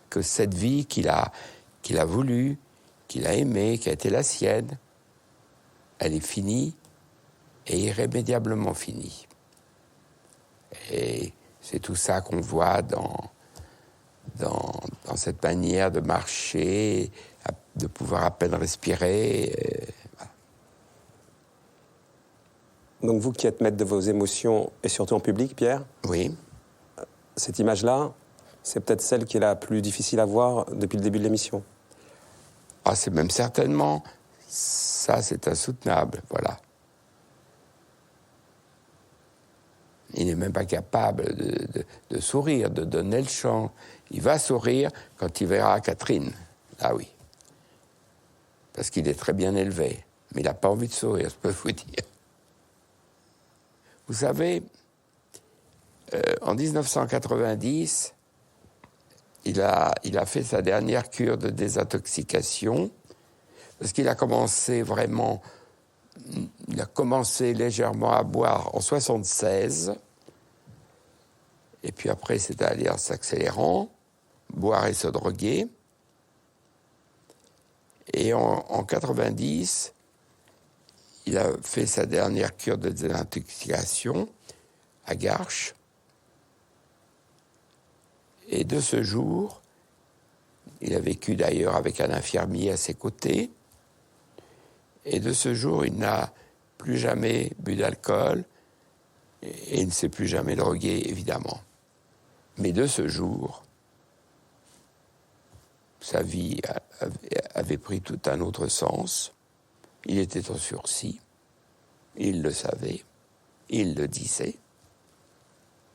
que cette vie qu'il a voulu, qu'il a aimée, qui a été la sienne, elle est finie et irrémédiablement finie. Et c'est tout ça qu'on voit dans cette manière de marcher, de pouvoir à peine respirer. Voilà. Donc vous qui êtes maître de vos émotions, et surtout en public, Pierre? Oui. Cette image-là, c'est peut-être celle qui est la plus difficile à voir depuis le début de l'émission. Ah, c'est même certainement, ça c'est insoutenable, voilà. Il n'est même pas capable de sourire, de donner le chant. Il va sourire quand il verra Catherine. Ah oui. Parce qu'il est très bien élevé. Mais il n'a pas envie de sourire, je peux vous dire. Vous savez, en 1990, il a fait sa dernière cure de désintoxication, parce qu'il a commencé vraiment... Il a commencé légèrement à boire en 1976, et puis après, c'est allé en s'accélérant, boire et se droguer. Et en 1990, il a fait sa dernière cure de désintoxication à Garches. Et de ce jour, il a vécu d'ailleurs avec un infirmier à ses côtés. Et de ce jour, il n'a plus jamais bu d'alcool et il ne s'est plus jamais drogué, évidemment. Mais de ce jour, sa vie avait pris tout un autre sens. Il était en sursis, il le savait, il le disait,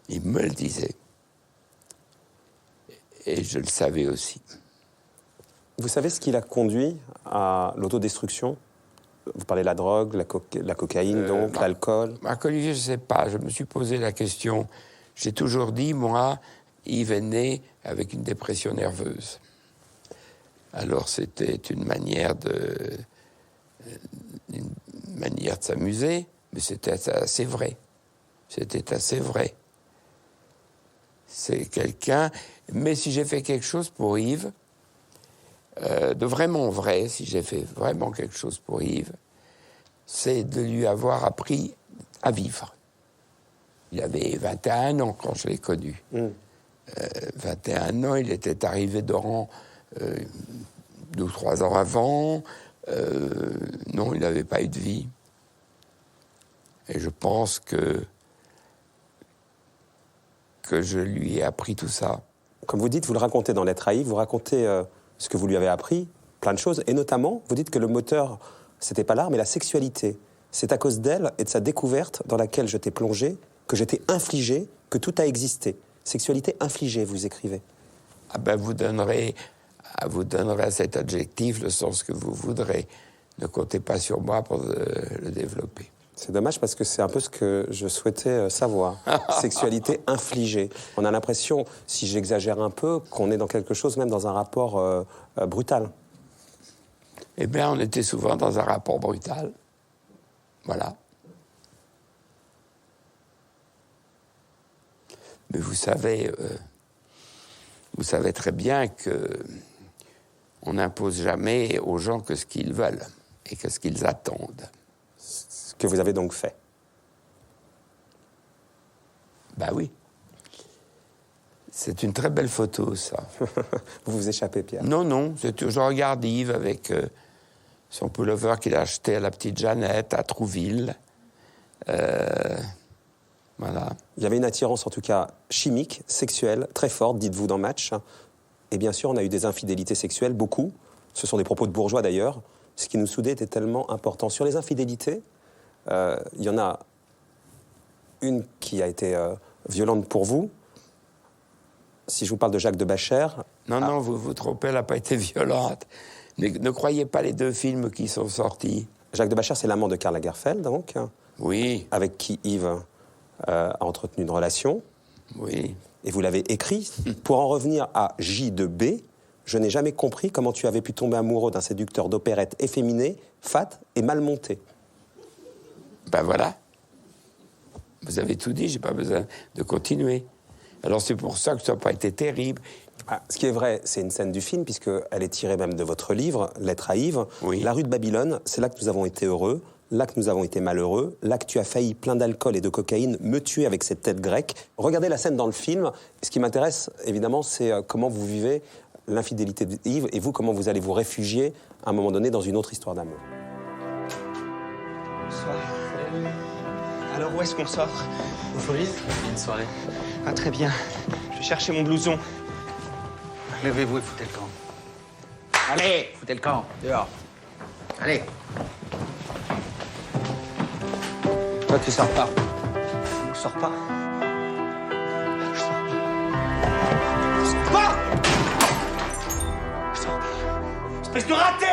il me le disait, et je le savais aussi. Vous savez ce qui l'a conduit à l'autodestruction ? Vous parlez de la drogue, la cocaïne, donc, l'alcool. Marc-Olivier, je ne sais pas. Je me suis posé la question. J'ai toujours dit, moi, Yves est né avec une dépression nerveuse. Alors, c'était une manière de s'amuser, mais c'était assez vrai. C'était assez vrai. C'est quelqu'un... Mais si j'ai fait quelque chose pour Yves... de vraiment vrai, si j'ai fait vraiment quelque chose pour Yves, c'est de lui avoir appris à vivre. Il avait 21 ans quand je l'ai connu. 21 ans, il était arrivé d'Oran 2 ou 3 ans avant. Non, il n'avait pas eu de vie. Et je pense que je lui ai appris tout ça. Comme vous dites, vous le racontez dans Lettre à Yves, vous racontez... ce que vous lui avez appris, plein de choses, et notamment, vous dites que le moteur, c'était pas l'art, mais la sexualité. C'est à cause d'elle et de sa découverte dans laquelle je t'ai plongé, que je t'ai infligé, que tout a existé. Sexualité infligée, vous écrivez. Ah ben, vous donnerez à cet adjectif le sens que vous voudrez. Ne comptez pas sur moi pour le développer. C'est dommage parce que c'est un peu ce que je souhaitais savoir. Sexualité infligée. On a l'impression, si j'exagère un peu, qu'on est dans quelque chose, même dans un rapport brutal. Eh bien, on était souvent dans un rapport brutal. Voilà. Mais vous savez très bien que on n'impose jamais aux gens que ce qu'ils veulent et que ce qu'ils attendent. Ce que vous avez donc fait. Ben oui. C'est une très belle photo, ça. Vous vous échappez, Pierre? Non, je regarde Yves avec son pullover qu'il a acheté à la petite Jeannette, à Trouville. Voilà. Il y avait une attirance, en tout cas, chimique, sexuelle, très forte, dites-vous dans Match. Et bien sûr, on a eu des infidélités sexuelles, beaucoup. Ce sont des propos de bourgeois, d'ailleurs. Ce qui nous soudait était tellement important. Sur les infidélités, il y en a une qui a été violente pour vous. Si je vous parle de Jacques de Bacher... Non, vous vous trompez, elle n'a pas été violente. Ne croyez pas les 2 films qui sont sortis. Jacques de Bacher, c'est l'amant de Karl Lagerfeld, donc. Oui. Avec qui Yves a entretenu une relation. Oui. Et vous l'avez écrit. Pour en revenir à J de B, je n'ai jamais compris comment tu avais pu tomber amoureux d'un séducteur d'opérette efféminé, fat et mal monté. Ben voilà. Vous avez tout dit, j'ai pas besoin de continuer. Alors c'est pour ça que ça n'a pas été terrible. Ce qui est vrai, c'est une scène du film, puisqu'elle est tirée même de votre livre, Lettre à Yves. Oui. La rue de Babylone, c'est là que nous avons été heureux, là que nous avons été malheureux, là que tu as failli, plein d'alcool et de cocaïne, me tuer avec cette tête grecque. Regardez la scène dans le film. Ce qui m'intéresse, évidemment, c'est comment vous vivez l'infidélité d'Yves et vous, comment vous allez vous réfugier à un moment donné dans une autre histoire d'amour. Bonsoir. Alors, où est-ce qu'on sort? Au Folies. Une soirée. Ah, très bien. Je vais chercher mon blouson. Levez-vous et foutez le camp. Allez, foutez le camp, dehors. Allez. Toi, tu sors pas. Je sors pas. Je sors pas. Je sors pas. Je sors pas. Espèce de raté!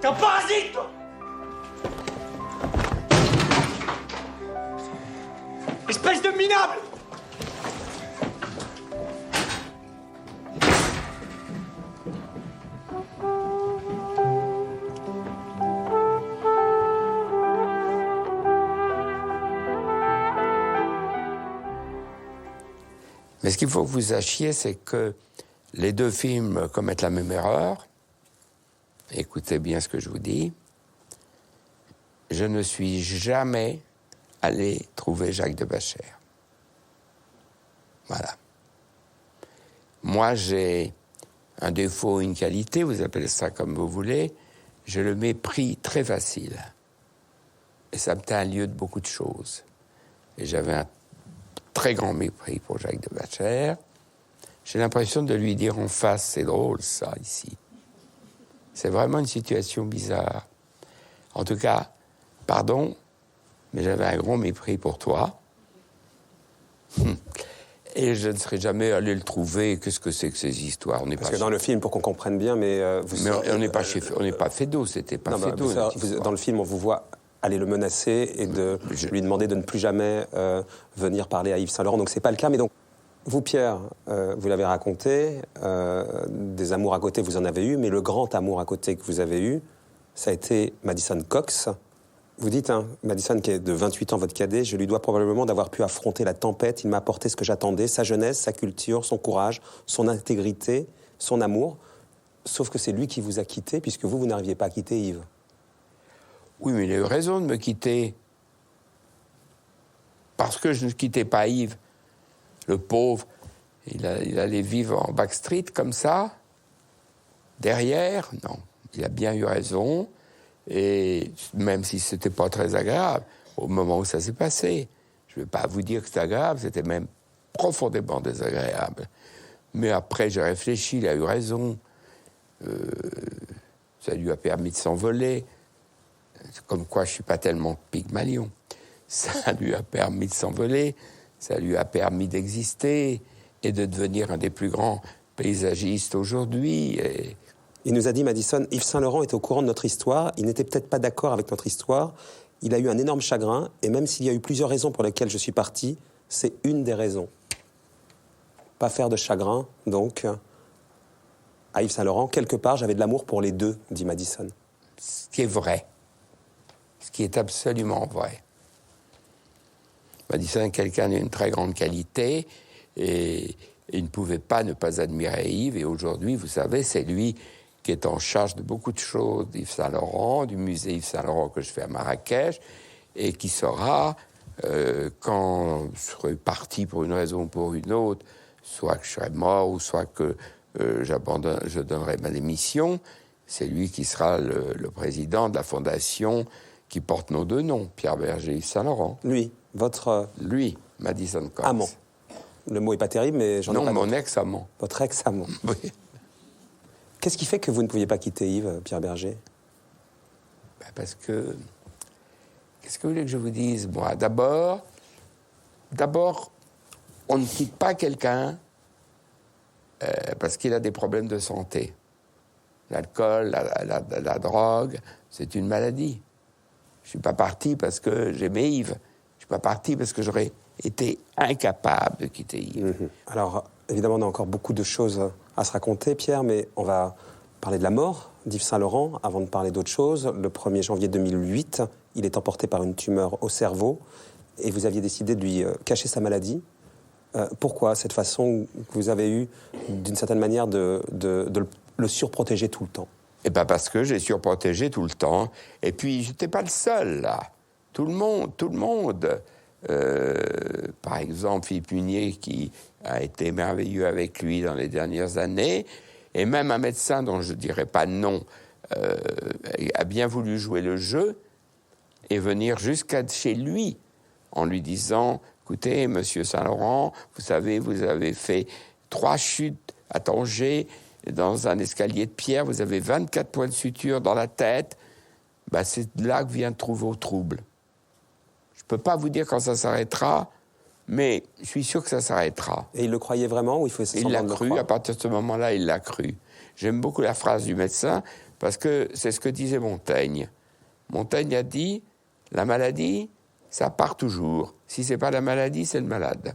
T'es un parasite, toi! Espèce de minable! Mais ce qu'il faut que vous sachiez, c'est que les deux films commettent la même erreur. Écoutez bien ce que je vous dis. Je ne suis jamais allé trouver Jacques de Bachère. Voilà. Moi, j'ai un défaut, une qualité, vous appelez ça comme vous voulez, j'ai le mépris très facile. Et ça me tient à lieu de beaucoup de choses. Et j'avais un très grand mépris pour Jacques de Bachère. J'ai l'impression de lui dire en face, c'est drôle ça, ici. C'est vraiment une situation bizarre. En tout cas, pardon, mais j'avais un grand mépris pour toi. Et je ne serais jamais allé le trouver. Qu'est-ce que c'est que ces histoires? Parce que dans le film, pour qu'on comprenne bien, mais on n'est pas Feydeau, c'était pas Feydeau. Dans le film, on vous voit aller le menacer et de lui demander de ne plus jamais venir parler à Yves Saint-Laurent. Donc c'est pas le cas. Mais donc, vous, Pierre, vous l'avez raconté, des amours à côté, vous en avez eu, mais le grand amour à côté que vous avez eu, ça a été Madison Cox. Vous dites, Madison, qui est de 28 ans, votre cadet, je lui dois probablement d'avoir pu affronter la tempête. Il m'a apporté ce que j'attendais, sa jeunesse, sa culture, son courage, son intégrité, son amour. Sauf que c'est lui qui vous a quitté, puisque vous n'arriviez pas à quitter Yves. Oui, mais il a eu raison de me quitter. Parce que je ne quittais pas Yves. Le pauvre, il allait vivre en backstreet comme ça. Derrière, non. Il a bien eu raison. Et même si c'était pas très agréable, au moment où ça s'est passé, je ne vais pas vous dire que c'était agréable, c'était même profondément désagréable. Mais après, j'ai réfléchi, il a eu raison. Ça lui a permis de s'envoler. Comme quoi, je ne suis pas tellement Pygmalion. Ça lui a permis de s'envoler, ça lui a permis d'exister et de devenir un des plus grands paysagistes aujourd'hui. Et... Il nous a dit, Madison, Yves Saint-Laurent était au courant de notre histoire, il n'était peut-être pas d'accord avec notre histoire, il a eu un énorme chagrin, et même s'il y a eu plusieurs raisons pour lesquelles je suis parti, c'est une des raisons. Pas faire de chagrin, donc, à Yves Saint-Laurent. Quelque part, j'avais de l'amour pour les deux, dit Madison. Ce qui est vrai. Ce qui est absolument vrai. Madison est quelqu'un d'une très grande qualité, et il ne pouvait pas ne pas admirer Yves, et aujourd'hui, vous savez, c'est lui qui est en charge de beaucoup de choses d'Yves Saint-Laurent, du musée Yves Saint-Laurent que je fais à Marrakech, et qui saura, quand je serai parti pour une raison ou pour une autre, soit que je serai mort, ou soit que je donnerai ma démission, c'est lui qui sera le président de la fondation qui porte nos deux noms, Pierre Berger et Yves Saint-Laurent. Lui, votre... Lui, Madison Cox. Amant. Le mot n'est pas terrible, mais j'en ai pas... Non, mon ex-amant. Votre ex-amant. Oui. Qu'est-ce qui fait que vous ne pouviez pas quitter Yves, Pierre Berger? Parce que... Qu'est-ce que vous voulez que je vous dise? Moi, d'abord, on ne quitte pas quelqu'un parce qu'il a des problèmes de santé. L'alcool, la drogue, c'est une maladie. Je ne suis pas parti parce que j'aimais Yves. Je ne suis pas parti parce que j'aurais été incapable de quitter Yves. Alors, évidemment, on a encore beaucoup de choses à se raconter, Pierre, mais on va parler de la mort d'Yves Saint-Laurent avant de parler d'autre chose. Le 1er janvier 2008, il est emporté par une tumeur au cerveau et vous aviez décidé de lui cacher sa maladie. Pourquoi cette façon que vous avez eue, d'une certaine manière, de le surprotéger tout le temps? Eh bien, parce que j'ai surprotégé tout le temps. Et puis, je n'étais pas le seul, là. Tout le monde. Par exemple, Philippe Munier, qui a été merveilleux avec lui dans les dernières années, et même un médecin dont je ne dirais pas non, a bien voulu jouer le jeu et venir jusqu'à chez lui en lui disant « Écoutez, monsieur Saint-Laurent, vous savez, vous avez fait 3 chutes à Tanger, dans un escalier de pierre, vous avez 24 points de suture dans la tête, c'est là que vient tous vos troubles. Je ne peux pas vous dire quand ça s'arrêtera, mais je suis sûr que ça s'arrêtera. Et il le croyait vraiment ou il faut Il l'a cru, à partir de ce moment-là, il l'a cru. J'aime beaucoup la phrase du médecin, parce que c'est ce que disait Montaigne. Montaigne a dit, la maladie, ça part toujours. Si ce n'est pas la maladie, c'est le malade.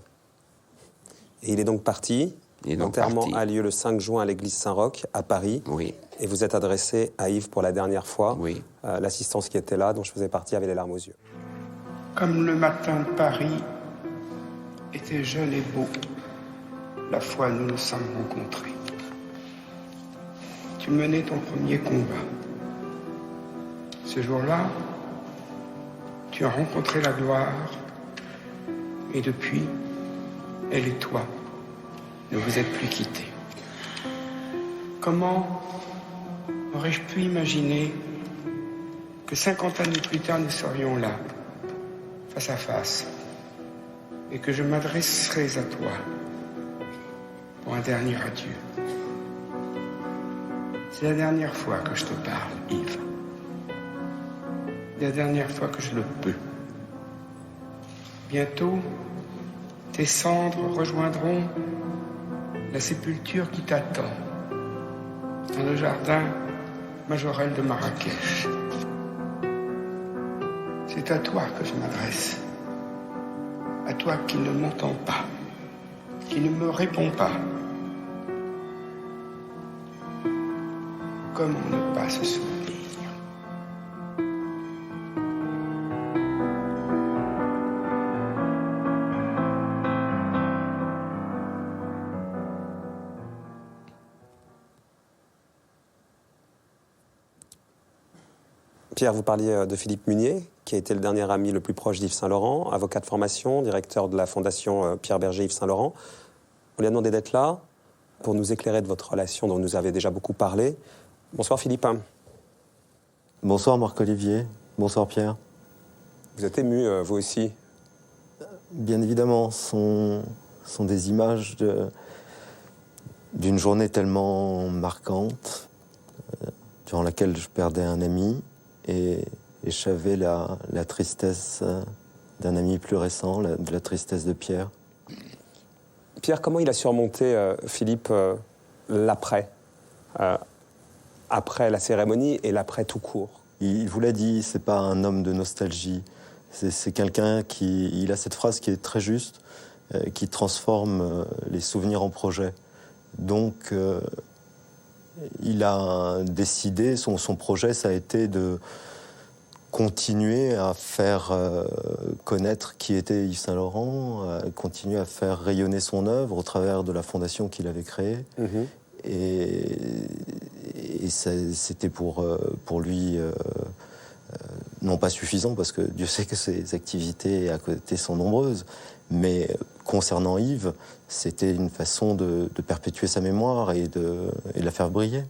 Et il est donc parti. L'enterrement a lieu le 5 juin à l'église Saint-Roch, à Paris. Oui. Et vous êtes adressé à Yves pour la dernière fois. Oui. L'assistance qui était là, dont je faisais partie, avait les larmes aux yeux. Comme le matin de Paris était jeune et beau, la fois nous nous sommes rencontrés. Tu menais ton premier combat. Ce jour-là, tu as rencontré la gloire, et depuis, elle et toi, ne vous êtes plus quittés. Comment aurais-je pu imaginer que 50 années plus tard, nous serions là, face à face, et que je m'adresserais à toi pour un dernier adieu. C'est la dernière fois que je te parle, Yves. La dernière fois que je le peux. Bientôt, tes cendres rejoindront la sépulture qui t'attend dans le jardin majorel de Marrakech. C'est à toi que je m'adresse. À toi qui ne m'entends pas, qui ne me réponds pas. Comment ne pas se souvenir? Pierre, vous parliez de Philippe Munier, qui a été le dernier ami le plus proche d'Yves Saint-Laurent, avocat de formation, directeur de la fondation Pierre Berger Yves Saint-Laurent. On lui a demandé d'être là pour nous éclairer de votre relation dont nous avez déjà beaucoup parlé. Bonsoir Philippe. Bonsoir Marc-Olivier. Bonsoir Pierre. Vous êtes ému, vous aussi? Bien évidemment, sont des images d'une journée tellement marquante, durant laquelle je perdais un ami, et j'avais la tristesse d'un ami plus récent, la tristesse de Pierre. Pierre, comment il a surmonté, Philippe, l'après, après la cérémonie et l'après tout court? Il vous l'a dit, c'est pas un homme de nostalgie. C'est quelqu'un il a cette phrase qui est très juste, qui transforme les souvenirs en projets. Donc, il a décidé, son projet, ça a été de continuer à faire connaître qui était Yves Saint-Laurent, continuer à faire rayonner son œuvre au travers de la fondation qu'il avait créée. Mmh. Et c'était pour lui non pas suffisant, parce que Dieu sait que ses activités à côté sont nombreuses, mais concernant Yves, c'était une façon de perpétuer sa mémoire et de la faire briller.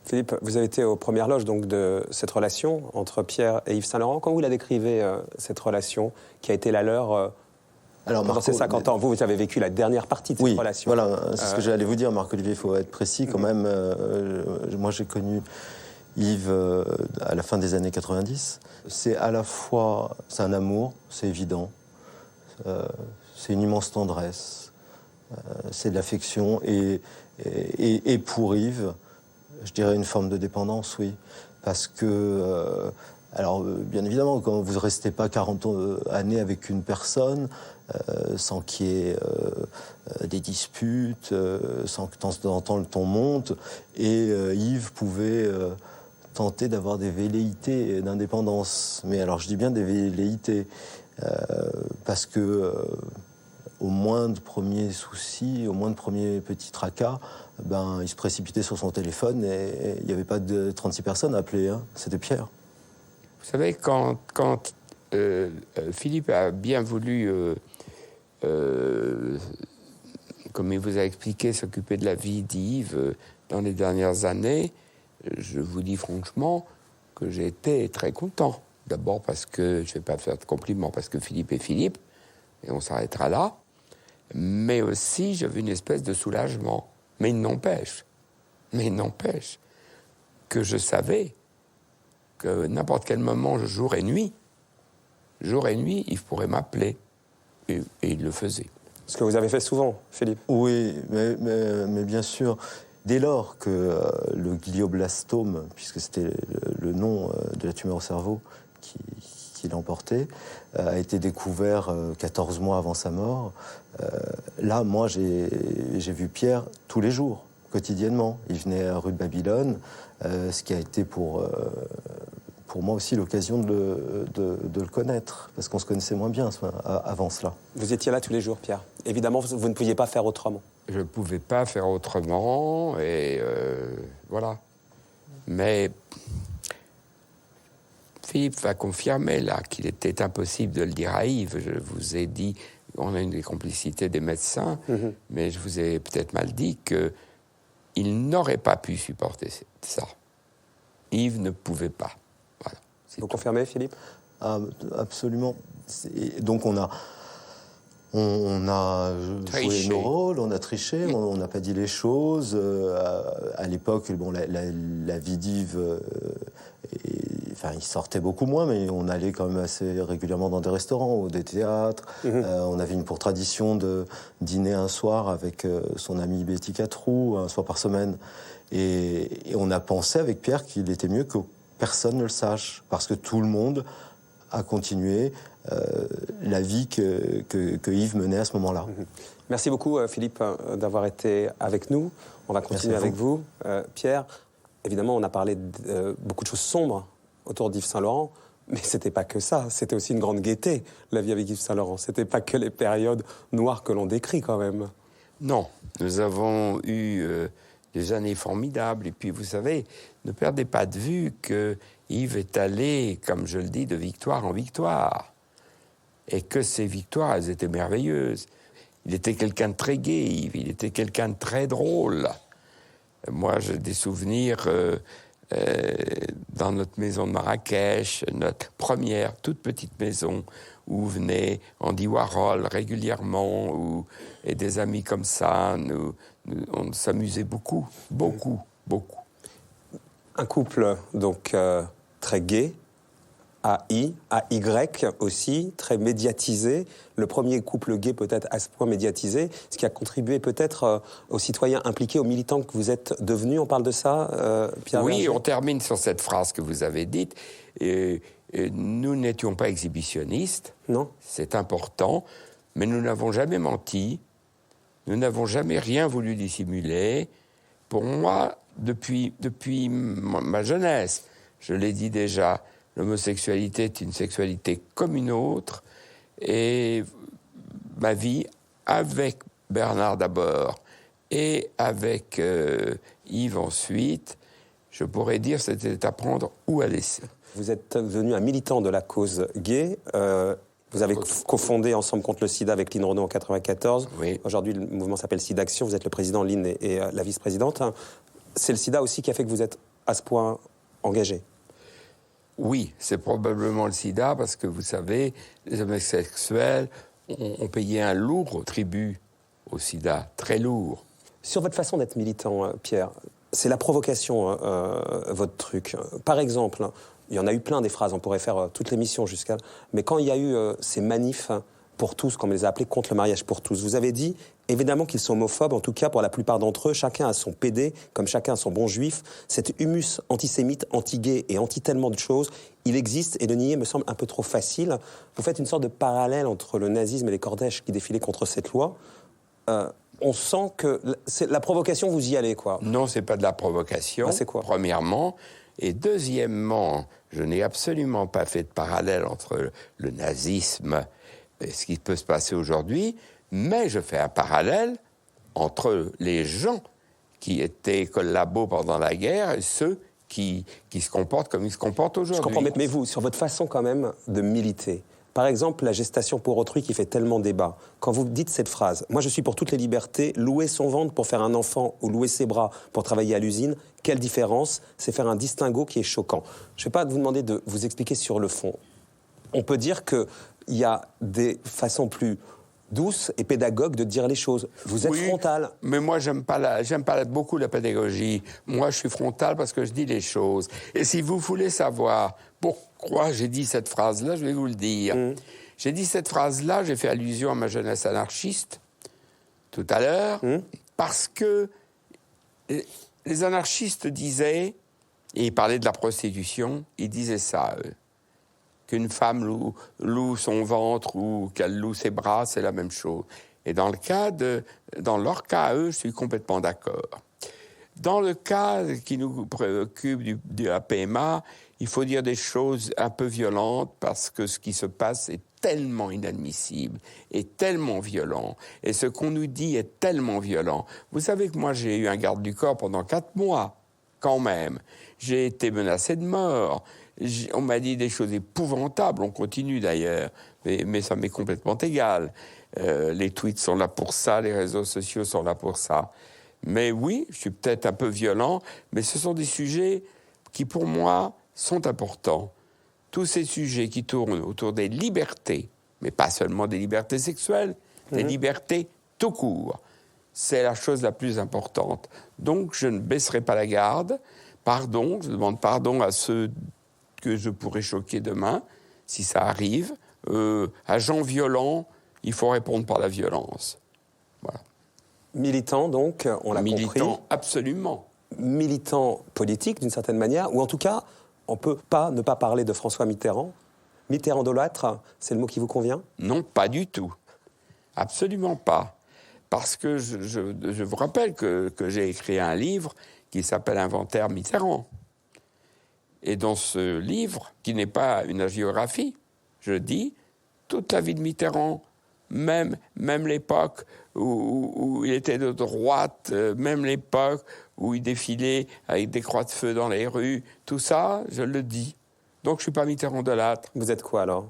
Philippe, vous avez été aux premières loges donc, de cette relation entre Pierre et Yves Saint-Laurent. Comment vous la décrivez, cette relation qui a été la leur pendant ces 50 ans? Vous avez vécu la dernière partie de cette relation. Voilà, c'est ce que j'allais vous dire, Marc-Olivier, il faut être précis quand même. Moi, j'ai connu Yves à la fin des années 90. C'est à la fois, c'est un amour, c'est évident, c'est une immense tendresse, c'est de l'affection, et pour Yves, je dirais une forme de dépendance, oui. Parce que, alors, bien évidemment, quand vous ne restez pas 40 années avec une personne, sans qu'il y ait des disputes, sans que de temps en temps le ton monte, et Yves pouvait tenter d'avoir des velléités d'indépendance. Mais alors, je dis bien des velléités, parce que au moindre premier souci, au moindre premier petit tracas, il se précipitait sur son téléphone et il n'y avait pas de 36 personnes à appeler, hein. C'était Pierre. Vous savez, quand Philippe a bien voulu, comme il vous a expliqué, s'occuper de la vie d'Yves dans les dernières années, je vous dis franchement que j'ai été très content. D'abord parce que, je ne vais pas faire de compliments, parce que Philippe est Philippe, et on s'arrêtera là, mais aussi j'avais une espèce de soulagement. Mais il n'empêche Mais n'empêche que je savais que n'importe quel moment, jour et nuit, Yves pourrait m'appeler. Et il le faisait. Ce que vous avez fait souvent, Philippe. Oui, mais bien sûr, dès lors que le glioblastome, puisque c'était le nom de la tumeur au cerveau qui l'emportait, a été découvert 14 mois avant sa mort, là, moi, j'ai vu Pierre tous les jours, quotidiennement. Il venait à rue de Babylone, ce qui a été pour moi aussi l'occasion de le connaître, parce qu'on se connaissait moins bien avant cela. Vous étiez là tous les jours, Pierre. Évidemment, vous ne pouviez pas faire autrement. Je ne pouvais pas faire autrement, et voilà. Mais Philippe va confirmer, là, qu'il était impossible de le dire à Yves. Je vous ai dit, on a une des complicités des médecins, mais je vous ai peut-être mal dit qu'il n'aurait pas pu supporter ça. Yves ne pouvait pas. Vous confirmez, Philippe? Absolument. Donc on a joué nos rôles, on a triché, on n'a pas dit les choses. À l'époque, bon, la vie d'Yves, il sortait beaucoup moins, mais on allait quand même assez régulièrement dans des restaurants ou des théâtres. On avait pour tradition de dîner un soir avec son amie Betty Catrou, un soir par semaine. Et on a pensé avec Pierre qu'il était mieux que personne ne le sache, parce que tout le monde a continué la vie que Yves menait à ce moment-là. Merci beaucoup, Philippe, d'avoir été avec nous. On va continuer avec vous. Pierre, évidemment, on a parlé de beaucoup de choses sombres autour d'Yves Saint-Laurent, mais c'était pas que ça. C'était aussi une grande gaieté, la vie avec Yves Saint-Laurent. C'était pas que les périodes noires que l'on décrit, quand même. Non, nous avons eu des années formidables. Et puis, vous savez, ne perdez pas de vue que Yves est allé, comme je le dis, de victoire en victoire. Et que ces victoires, elles étaient merveilleuses. Il était quelqu'un de très gai, Yves. Il était quelqu'un de très drôle. Moi, j'ai des souvenirs dans notre maison de Marrakech, notre première toute petite maison, où venait Andy Warhol régulièrement, et des amis comme ça. On s'amusait beaucoup. Un couple, donc, très gai, AI, AY aussi, très médiatisé. Le premier couple gay peut-être à ce point médiatisé, ce qui a contribué peut-être aux citoyens impliqués, aux militants que vous êtes devenus. On parle de ça, Pierre Oui, Berger. on termine sur cette phrase que vous avez dite. Nous n'étions pas exhibitionnistes. Non. C'est important, mais nous n'avons jamais menti. Nous n'avons jamais rien voulu dissimuler. Pour moi, depuis ma jeunesse, je l'ai dit déjà, l'homosexualité est une sexualité comme une autre. Et ma vie, avec Bernard d'abord et avec Yves ensuite, je pourrais dire c'était à prendre ou à laisser. Vous êtes devenu un militant de la cause gay. Vous avez cofondé Ensemble contre le sida avec Lynn Renaud en 1994. Oui. Aujourd'hui, le mouvement s'appelle SIDAction. Vous êtes le président, Lynn, et la vice-présidente. C'est le sida aussi qui a fait que vous êtes à ce point engagé. Oui, c'est probablement le sida, parce que vous savez, les homosexuels ont payé un lourd tribut au sida, très lourd. Sur votre façon d'être militant, Pierre, c'est la provocation, votre truc. Par exemple, il y en a eu plein des phrases, on pourrait faire toute l'émission jusqu'à... Mais quand il y a eu ces manifs pour tous, comme on les a appelés, contre le mariage pour tous, vous avez dit, évidemment qu'ils sont homophobes, en tout cas pour la plupart d'entre eux, chacun a son PD, comme chacun a son bon juif. Cet humus antisémite, anti-gay et anti-tellement de choses, il existe, et le nier me semble un peu trop facile. Vous faites une sorte de parallèle entre le nazisme et les cortèges qui défilaient contre cette loi. On sent que la provocation, vous y allez, quoi. Non, c'est pas de la provocation, Ah, c'est quoi? Premièrement. Et deuxièmement, je n'ai absolument pas fait de parallèle entre le nazisme et ce qui peut se passer aujourd'hui, mais je fais un parallèle entre les gens qui étaient collabos pendant la guerre et ceux qui se comportent comme ils se comportent aujourd'hui. Je comprends, mais vous, sur votre façon quand même de militer, par exemple, la gestation pour autrui qui fait tellement débat, quand vous dites cette phrase, moi je suis pour toutes les libertés, louer son ventre pour faire un enfant ou louer ses bras pour travailler à l'usine, quelle différence? C'est faire un distinguo qui est choquant. Je ne vais pas vous demander de vous expliquer sur le fond. On peut dire qu'il y a des façons plus douce et pédagogue de dire les choses. Vous êtes frontal. Mais moi, j'aime pas beaucoup la pédagogie. Moi, je suis frontal parce que je dis les choses. Et si vous voulez savoir pourquoi j'ai dit cette phrase-là, je vais vous le dire. J'ai dit cette phrase-là, j'ai fait allusion à ma jeunesse anarchiste tout à l'heure, parce que les anarchistes disaient, et ils parlaient de la prostitution, ils disaient ça, eux. Qu'une femme loue son ventre ou qu'elle loue ses bras, c'est la même chose. Et dans leur cas, eux, je suis complètement d'accord. Dans le cas qui nous préoccupe de la PMA, il faut dire des choses un peu violentes parce que ce qui se passe est tellement inadmissible et tellement violent. Et ce qu'on nous dit est tellement violent. Vous savez que moi, j'ai eu un garde du corps pendant 4 mois, quand même. J'ai été menacé de mort. On m'a dit des choses épouvantables, on continue d'ailleurs, mais ça m'est complètement égal. Les tweets sont là pour ça, les réseaux sociaux sont là pour ça. Mais oui, je suis peut-être un peu violent, mais ce sont des sujets qui, pour moi, sont importants. Tous ces sujets qui tournent autour des libertés, mais pas seulement des libertés sexuelles, des libertés tout court, c'est la chose la plus importante. Donc, je ne baisserai pas la garde. Pardon, je demande pardon à ceux que je pourrais choquer demain, si ça arrive. À gens violents, il faut répondre par la violence. Voilà. Militant, donc, on l'a compris. Militant, absolument. Militant politique, d'une certaine manière, ou en tout cas, on ne peut pas ne pas parler de François Mitterrand. Mitterrandolâtre, c'est le mot qui vous convient? Non, pas du tout. Absolument pas. Parce que je vous rappelle que j'ai écrit un livre qui s'appelle Inventaire Mitterrand. Et dans ce livre, qui n'est pas une hagiographie, je dis toute la vie de Mitterrand, même l'époque où il était de droite, même l'époque où il défilait avec des croix de feu dans les rues, tout ça, je le dis. Donc je ne suis pas mitterrandolâtre. Vous êtes quoi alors?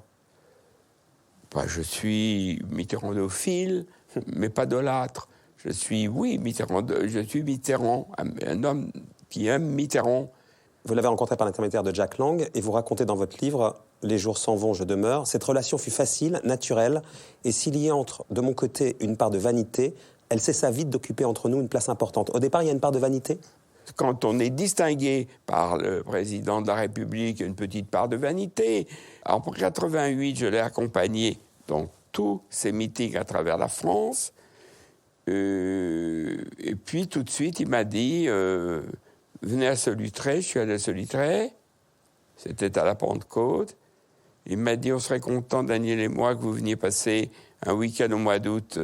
Je suis mitterrandophile, mais pas dolâtre. Je suis Mitterrand, un homme qui aime Mitterrand. Vous l'avez rencontré par l'intermédiaire de Jack Lang et vous racontez dans votre livre « Les jours s'en vont, je demeure ». Cette relation fut facile, naturelle, et s'il y entre de mon côté une part de vanité, elle cessa vite d'occuper entre nous une place importante. Au départ, il y a une part de vanité? Quand on est distingué par le président de la République, il y a une petite part de vanité. En 88, je l'ai accompagné dans tous ces meetings à travers la France. Et puis, tout de suite, il m'a dit... venez à Solutré, je suis allé à Solutré, c'était à la Pentecôte. Il m'a dit, on serait content, Daniel et moi, que vous veniez passer un week-end au mois d'août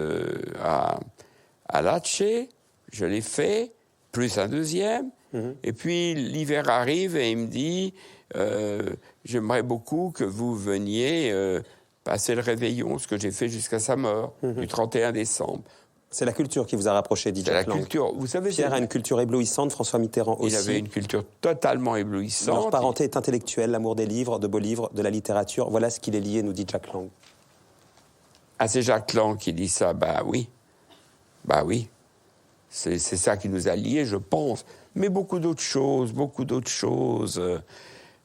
à Lecce. Je l'ai fait, plus un deuxième. Et puis l'hiver arrive et il me dit, j'aimerais beaucoup que vous veniez passer le réveillon, ce que j'ai fait jusqu'à sa mort, du 31 décembre. C'est la culture qui vous a rapproché, dit Jack Lang. La culture. Vous savez, Pierre a une culture éblouissante, François Mitterrand aussi. Il avait une culture totalement éblouissante. Leur parenté est intellectuelle, l'amour des livres, de beaux livres, de la littérature. Voilà ce qui les liait, nous dit Jack Lang. Ah, c'est Jack Lang qui dit ça, bah oui. C'est ça qui nous a liés, je pense. Mais beaucoup d'autres choses.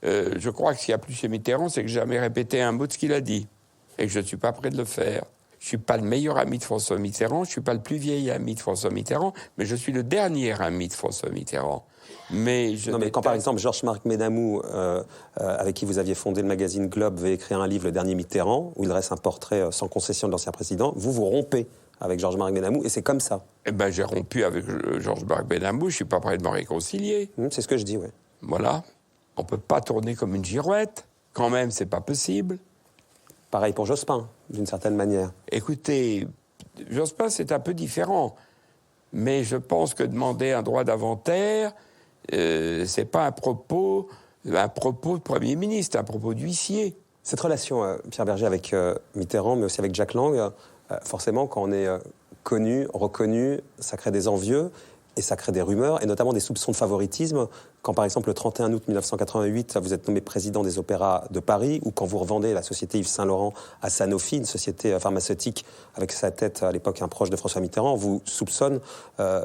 Je crois que ce qu'il y a plus chez Mitterrand, c'est que j'ai jamais répété un mot de ce qu'il a dit. Et que je ne suis pas prêt de le faire. Je ne suis pas le meilleur ami de François Mitterrand, je ne suis pas le plus vieil ami de François Mitterrand, mais je suis le dernier ami de François Mitterrand. Mais quand par exemple Georges-Marc Ménamou, avec qui vous aviez fondé le magazine Globe, veut écrire un livre, Le Dernier Mitterrand, où il dresse un portrait sans concession de l'ancien président, vous rompez avec Georges-Marc Ménamou, et c'est comme ça. Eh bien, j'ai rompu avec Georges-Marc Ménamou, je ne suis pas prêt de me réconcilier. C'est ce que je dis, oui. Voilà. On ne peut pas tourner comme une girouette. Quand même, c'est pas possible. Pareil pour Jospin, d'une certaine manière. Écoutez, Jospin, c'est un peu différent. Mais je pense que demander un droit d'inventaire, c'est pas un propos de Premier ministre, un propos d'huissier. Cette relation, Pierre Berger, avec Mitterrand, mais aussi avec Jack Lang, forcément, quand on est connu, reconnu, ça crée des envieux. et ça crée des rumeurs, et notamment des soupçons de favoritisme, quand par exemple le 31 août 1988, vous êtes nommé président des Opéras de Paris, ou quand vous revendez la société Yves Saint Laurent à Sanofi, une société pharmaceutique avec sa tête à l'époque un proche de François Mitterrand, vous soupçonne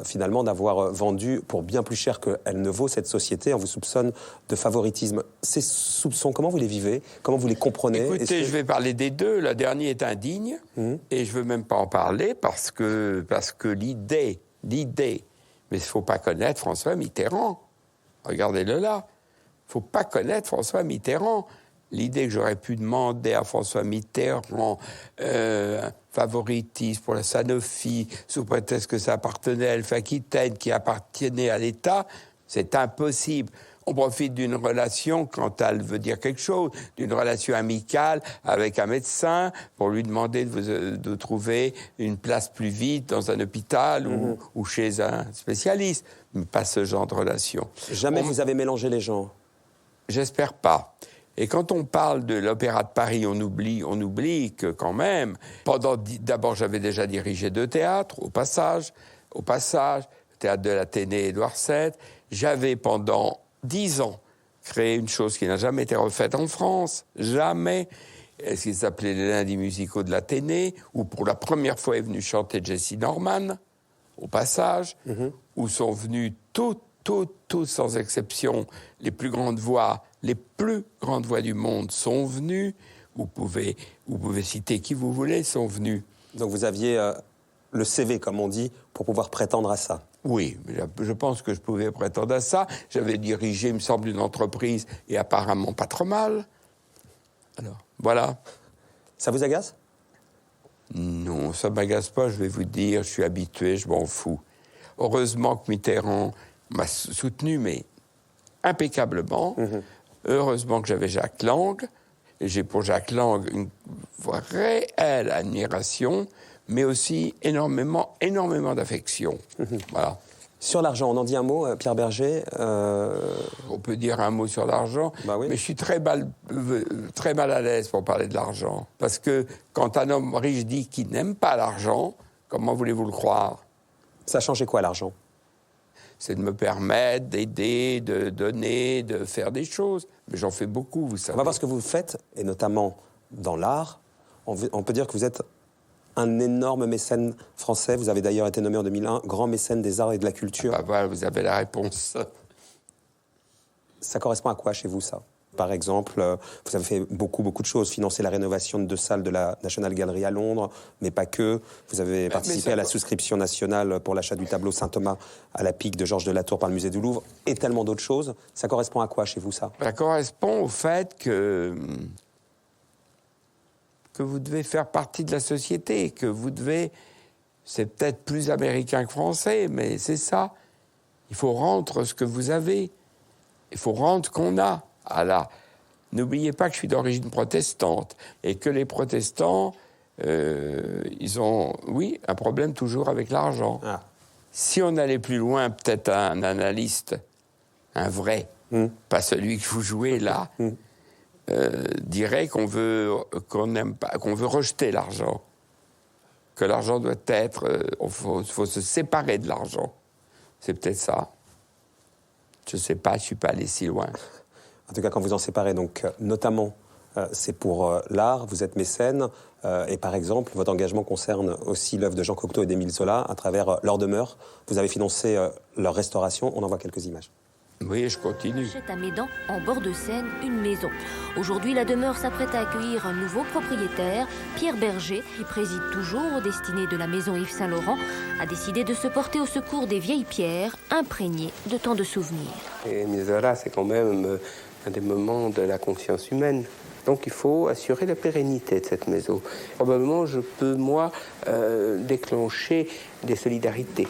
finalement d'avoir vendu pour bien plus cher qu'elle ne vaut cette société, on vous soupçonne de favoritisme. Ces soupçons, comment vous les vivez? Comment vous les comprenez? Écoutez, je vais parler des deux. Le dernier est indigne, et je ne veux même pas en parler parce que l'idée, mais il ne faut pas connaître François Mitterrand. Regardez-le là. Il ne faut pas connaître François Mitterrand. L'idée que j'aurais pu demander à François Mitterrand favoritisme pour la Sanofi, sous prétexte que ça appartenait à Alpha Aquitaine, qui appartenait à l'État, c'est impossible. On profite d'une relation, quand elle veut dire quelque chose, d'une relation amicale avec un médecin pour lui demander de trouver une place plus vite dans un hôpital ou chez un spécialiste. Mais pas ce genre de relation. Jamais vous avez mélangé les gens? J'espère pas. Et quand on parle de l'Opéra de Paris, on oublie que quand même, d'abord j'avais déjà dirigé 2 théâtres, au passage, le théâtre de l'Athénée Édouard VII. J'avais pendant 10 ans créé une chose qui n'a jamais été refaite en France, jamais. Ce qui s'appelait les lundis musicaux de l'Athénée, où pour la première fois est venu chanter Jessie Norman, au passage, où sont venus toutes, sans exception, les plus grandes voix du monde sont venues. Vous pouvez citer qui vous voulez, sont venus. Donc vous aviez le CV, comme on dit, pour pouvoir prétendre à ça. Oui, je pense que je pouvais prétendre à ça. J'avais dirigé, il me semble, une entreprise, et apparemment pas trop mal. Alors, voilà. Ça vous agace? Non, ça m'agace pas, je vais vous dire, je suis habitué, je m'en fous. Heureusement que Mitterrand m'a soutenu, mais impeccablement. Heureusement que j'avais Jacques Lang, et j'ai pour Jacques Lang une réelle admiration, mais aussi énormément d'affection. Voilà. Sur l'argent, on en dit un mot, Pierre Berger On peut dire un mot sur l'argent, mais je suis très mal à l'aise pour parler de l'argent. Parce que quand un homme riche dit qu'il n'aime pas l'argent, comment voulez-vous le croire? Ça changeait quoi, l'argent? C'est de me permettre d'aider, de donner, de faire des choses. Mais j'en fais beaucoup, vous savez. On va voir ce que vous faites, et notamment dans l'art. On peut dire que vous êtes un énorme mécène français. Vous avez d'ailleurs été nommé en 2001 grand mécène des arts et de la culture. Ah bah voilà, vous avez la réponse. Ça correspond à quoi chez vous, ça? Par exemple, vous avez fait beaucoup de choses. Financer la rénovation de 2 salles de la National Gallery à Londres, mais pas que. Vous avez participé à la souscription nationale pour l'achat du tableau Saint-Thomas à la pique de Georges de Latour par le musée du Louvre, et tellement d'autres choses. Ça correspond à quoi chez vous, ça? Ça correspond au fait que vous devez faire partie de la société, que vous devez... C'est peut-être plus américain que français, mais c'est ça. Il faut rendre ce que vous avez. Il faut rendre ce qu'on a. N'oubliez pas que je suis d'origine protestante et que les protestants, ils ont, oui, un problème toujours avec l'argent. Si on allait plus loin, peut-être un analyste, un vrai, pas celui que vous jouez là, dirait qu'on n'aime pas, qu'on veut rejeter l'argent, que l'argent doit être, faut se séparer de l'argent. C'est peut-être ça. Je sais pas, je suis pas allé si loin. En tout cas, quand vous en séparez, donc notamment, c'est pour l'art, vous êtes mécène, et par exemple, votre engagement concerne aussi l'œuvre de Jean Cocteau et d'Émile Zola à travers leur demeure. Vous avez financé leur restauration. On en voit quelques images. Oui, je continue. Achète à Médan, en bord de Seine, une maison. Aujourd'hui, la demeure s'apprête à accueillir un nouveau propriétaire, Pierre Berger, qui préside toujours aux destinées de la maison Yves Saint Laurent, a décidé de se porter au secours des vieilles pierres, imprégnées de tant de souvenirs. Émile Zola, c'est quand même un des moments de la conscience humaine. Donc il faut assurer la pérennité de cette maison. Probablement, je peux, moi, déclencher des solidarités,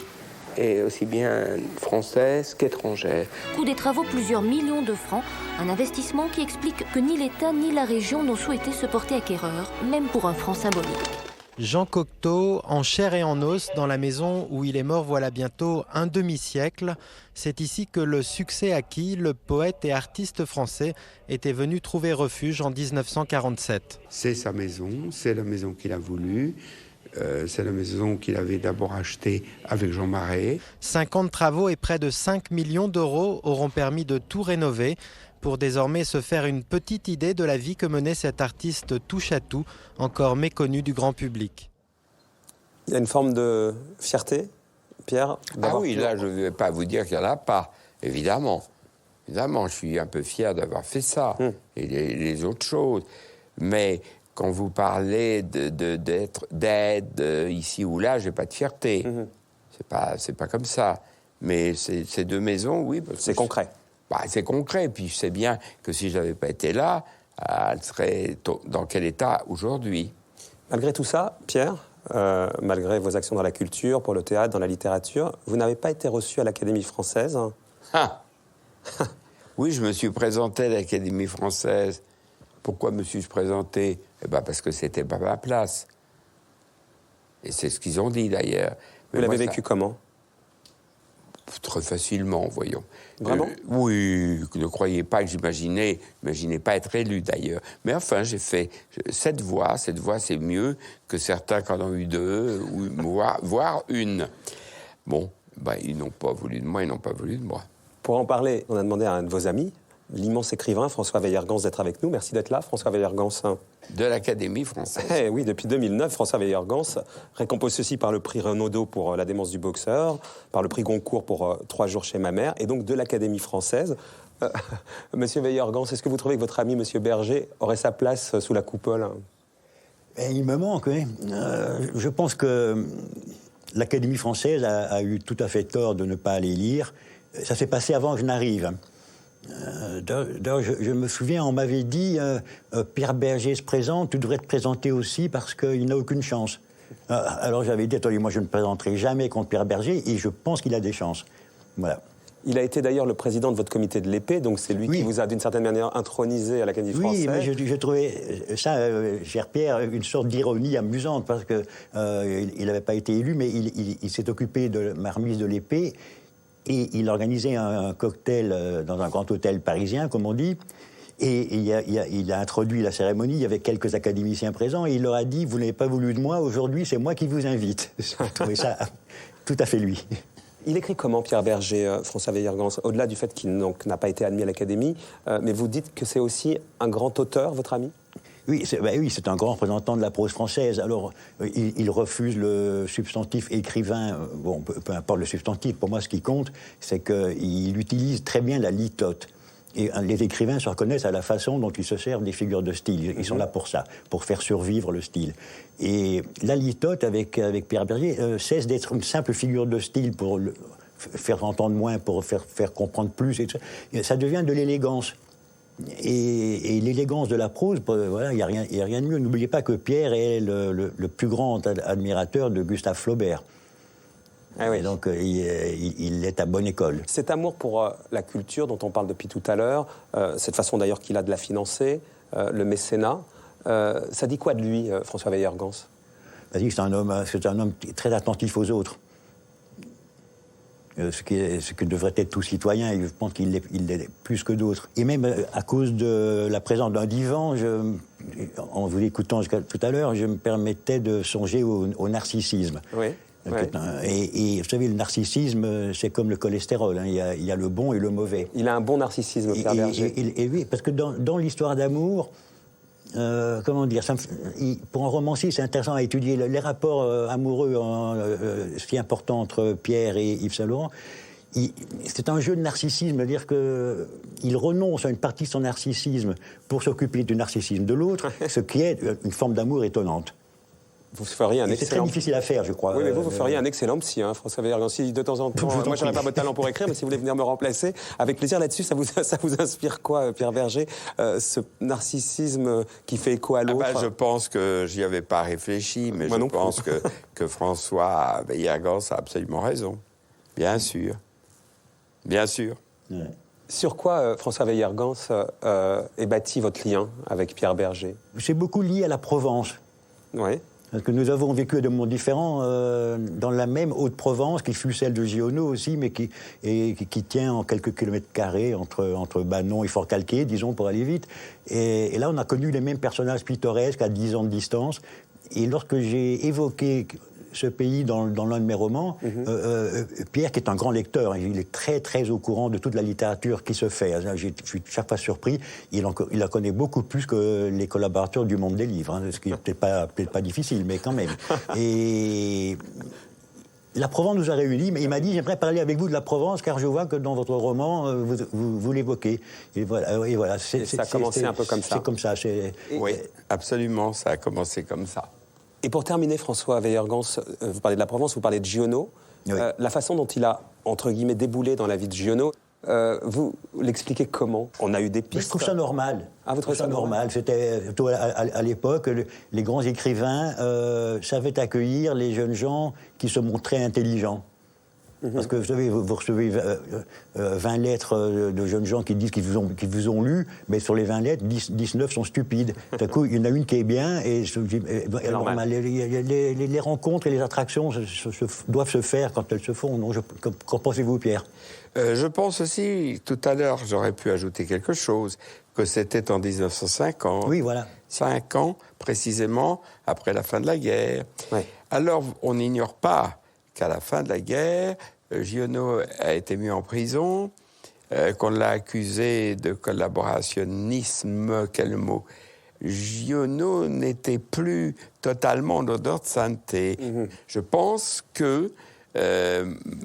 et aussi bien françaises qu'étrangères. Coût des travaux, plusieurs millions de francs, un investissement qui explique que ni l'État ni la région n'ont souhaité se porter acquéreurs, même pour un franc symbolique. Jean Cocteau, en chair et en os, dans la maison où il est mort voilà bientôt un demi-siècle. C'est ici que le succès acquis, le poète et artiste français était venu trouver refuge en 1947. C'est sa maison, c'est la maison qu'il a voulu. C'est la maison qu'il avait d'abord achetée avec Jean Marais. 50 travaux et près de 5 millions d'euros auront permis de tout rénover pour désormais se faire une petite idée de la vie que menait cet artiste touche-à-tout, encore méconnu du grand public. Il y a une forme de fierté, Pierre? Ah oui, là, je ne vais pas vous dire qu'il n'y en a pas, évidemment. Évidemment, je suis un peu fier d'avoir fait ça, et les autres choses. Mais quand vous parlez d'aide ici ou là, je n'ai pas de fierté. C'est pas comme ça. Mais ces deux maisons, oui. C'est concret. C'est concret. Puis je sais bien que si je n'avais pas été là, elle serait dans quel état aujourd'hui? Malgré tout ça, Pierre, malgré vos actions dans la culture, pour le théâtre, dans la littérature, vous n'avez pas été reçu à l'Académie française. Oui, je me suis présenté à l'Académie française. Pourquoi me suis-je présenté? Parce que c'était pas ma place. Et c'est ce qu'ils ont dit, d'ailleurs. Vous l'avez vécu comment? Très facilement, voyons. Vraiment? Oui, ne croyez pas que j'imaginais pas être élu, d'ailleurs. Mais enfin, j'ai fait cette voix, c'est mieux que certains qui en ont eu deux, voire une. Bon, ils n'ont pas voulu de moi, Pour en parler, on a demandé à un de vos amis, l'immense écrivain François Weyer-Gans, d'être avec nous. Merci d'être là, François Weyer-Gans. De l'Académie française. Oui, depuis 2009, François Weyer-Gans récompose ceci par le prix Renaudot pour La démence du boxeur, par le prix Goncourt pour 3 jours chez ma mère, et donc de l'Académie française. Monsieur Weyer-Gans, est-ce que vous trouvez que votre ami, Monsieur Berger, aurait sa place sous la coupole? Il me manque, oui. Je pense que l'Académie française a eu tout à fait tort de ne pas aller lire. Ça s'est passé avant que je n'arrive. D'ailleurs, je me souviens, on m'avait dit Pierre Berger se présente, tu devrais te présenter aussi parce qu'il n'a aucune chance. Alors j'avais dit, attendez, moi je ne me présenterai jamais contre Pierre Berger et je pense qu'il a des chances. Voilà. Il a été d'ailleurs le président de votre comité de l'épée, donc c'est lui qui vous a d'une certaine manière intronisé à l'Académie française. Oui, mais je trouvais ça, cher Pierre, une sorte d'ironie amusante parce qu'il n'avait pas été élu, mais il s'est occupé de ma remise de l'épée. Et il organisait un cocktail dans un grand hôtel parisien, comme on dit. Et il a introduit la cérémonie, il y avait quelques académiciens présents, et il leur a dit « Vous n'avez pas voulu de moi, aujourd'hui c'est moi qui vous invite ». J'ai trouvé ça tout à fait lui. Il écrit comment, Pierre Berger, François Weyer-Gans, au-delà du fait qu'il n'a pas été admis à l'Académie, mais vous dites que c'est aussi un grand auteur, votre ami? Oui, c'est un grand représentant de la prose française. Alors, il refuse le substantif écrivain. Bon, peu importe le substantif, pour moi, ce qui compte, c'est qu'il utilise très bien la litote. Et les écrivains se reconnaissent à la façon dont ils se servent des figures de style. Ils sont là pour ça, pour faire survivre le style. Et la litote, avec Pierre Berger, cesse d'être une simple figure de style pour faire entendre moins, pour faire comprendre plus. Et ça devient de l'élégance. Et l'élégance de la prose, voilà, il n'y a rien de mieux. N'oubliez pas que Pierre est le plus grand admirateur de Gustave Flaubert. Ah oui. Donc il est à bonne école. Cet amour pour la culture dont on parle depuis tout à l'heure, cette façon d'ailleurs qu'il a de la financer, le mécénat, ça dit quoi de lui, François Weyer-Gans? C'est un homme très attentif aux autres. Ce que devrait être tout citoyen, et je pense qu'il l'est plus que d'autres. Et même à cause de la présence d'un divan, en vous écoutant tout à l'heure, je me permettais de songer au narcissisme. Oui. Et vous savez, le narcissisme, c'est comme le cholestérol, hein, il y a le bon et le mauvais. Il a un bon narcissisme, Pierre Berger. Et oui, parce que dans l'histoire d'amour, comment dire, pour un romancier, c'est intéressant à étudier les rapports amoureux si importants entre Pierre et Yves Saint-Laurent. C'est un jeu de narcissisme, c'est-à-dire qu'il renonce à une partie de son narcissisme pour s'occuper du narcissisme de l'autre, ce qui est une forme d'amour étonnante. Vous feriez un excellent... C'est très difficile à faire, je crois. Oui, mais vous feriez un excellent psy, hein, François Weyer-Gans. Si de temps en temps, moi, je n'aurais pas votre talent pour écrire, mais si vous voulez venir me remplacer, avec plaisir là-dessus, ça vous inspire quoi, Pierre Berger, ce narcissisme qui fait écho à l'autre? Je pense que j'y avais pas réfléchi, mais je pense que François Weyer-Gans a absolument raison. Bien sûr. Bien sûr. Ouais. Sur quoi, François Weyer-Gans, est bâti votre lien avec Pierre Berger? C'est beaucoup lié à la Provence. Oui. Parce que nous avons vécu de mondes différents dans la même Haute-Provence, qui fut celle de Giono aussi, mais qui tient en quelques kilomètres carrés entre Banon et Fort-Calquier, disons, pour aller vite. Et là, on a connu les mêmes personnages pittoresques à 10 ans de distance. Et lorsque j'ai évoqué ce pays dans l'un de mes romans, Pierre, qui est un grand lecteur, il est très très au courant de toute la littérature qui se fait. Je suis chaque fois surpris. Il la connaît beaucoup plus que les collaborateurs du Monde des Livres, ce qui n'est peut-être pas difficile, mais quand même. Et la Provence nous a réunis, mais il m'a dit, j'aimerais parler avec vous de la Provence, car je vois que dans votre roman, vous l'évoquez. Et voilà, ça a commencé un peu comme ça. C'est comme ça. Oui, absolument, ça a commencé comme ça. Et pour terminer, François Weiergans, vous parlez de la Provence, vous parlez de Giono. Oui. La façon dont il a, entre guillemets, déboulé dans la vie de Giono, vous l'expliquez comment? On a eu des pistes. Je trouve ça normal. Ah, vous trouvez ça normal? C'était plutôt à l'époque, les grands écrivains savaient accueillir les jeunes gens qui se montraient intelligents. Parce que vous savez, vous recevez 20 lettres de jeunes gens qui disent qu'ils vous ont lu, mais sur les 20 lettres, 19 sont stupides. Tout à coup, il y en a une qui est bien, et les rencontres et les attractions doivent se faire quand elles se font. Qu'en pensez-vous, Pierre? Je pense aussi, tout à l'heure, j'aurais pu ajouter quelque chose, que c'était en 1950. Oui, voilà. 5 ans, précisément, après la fin de la guerre. Oui. Alors, on n'ignore pas qu'à la fin de la guerre, Giono a été mis en prison, qu'on l'a accusé de collaborationnisme, quel mot. Giono n'était plus totalement en odeur de sainteté. Je pense que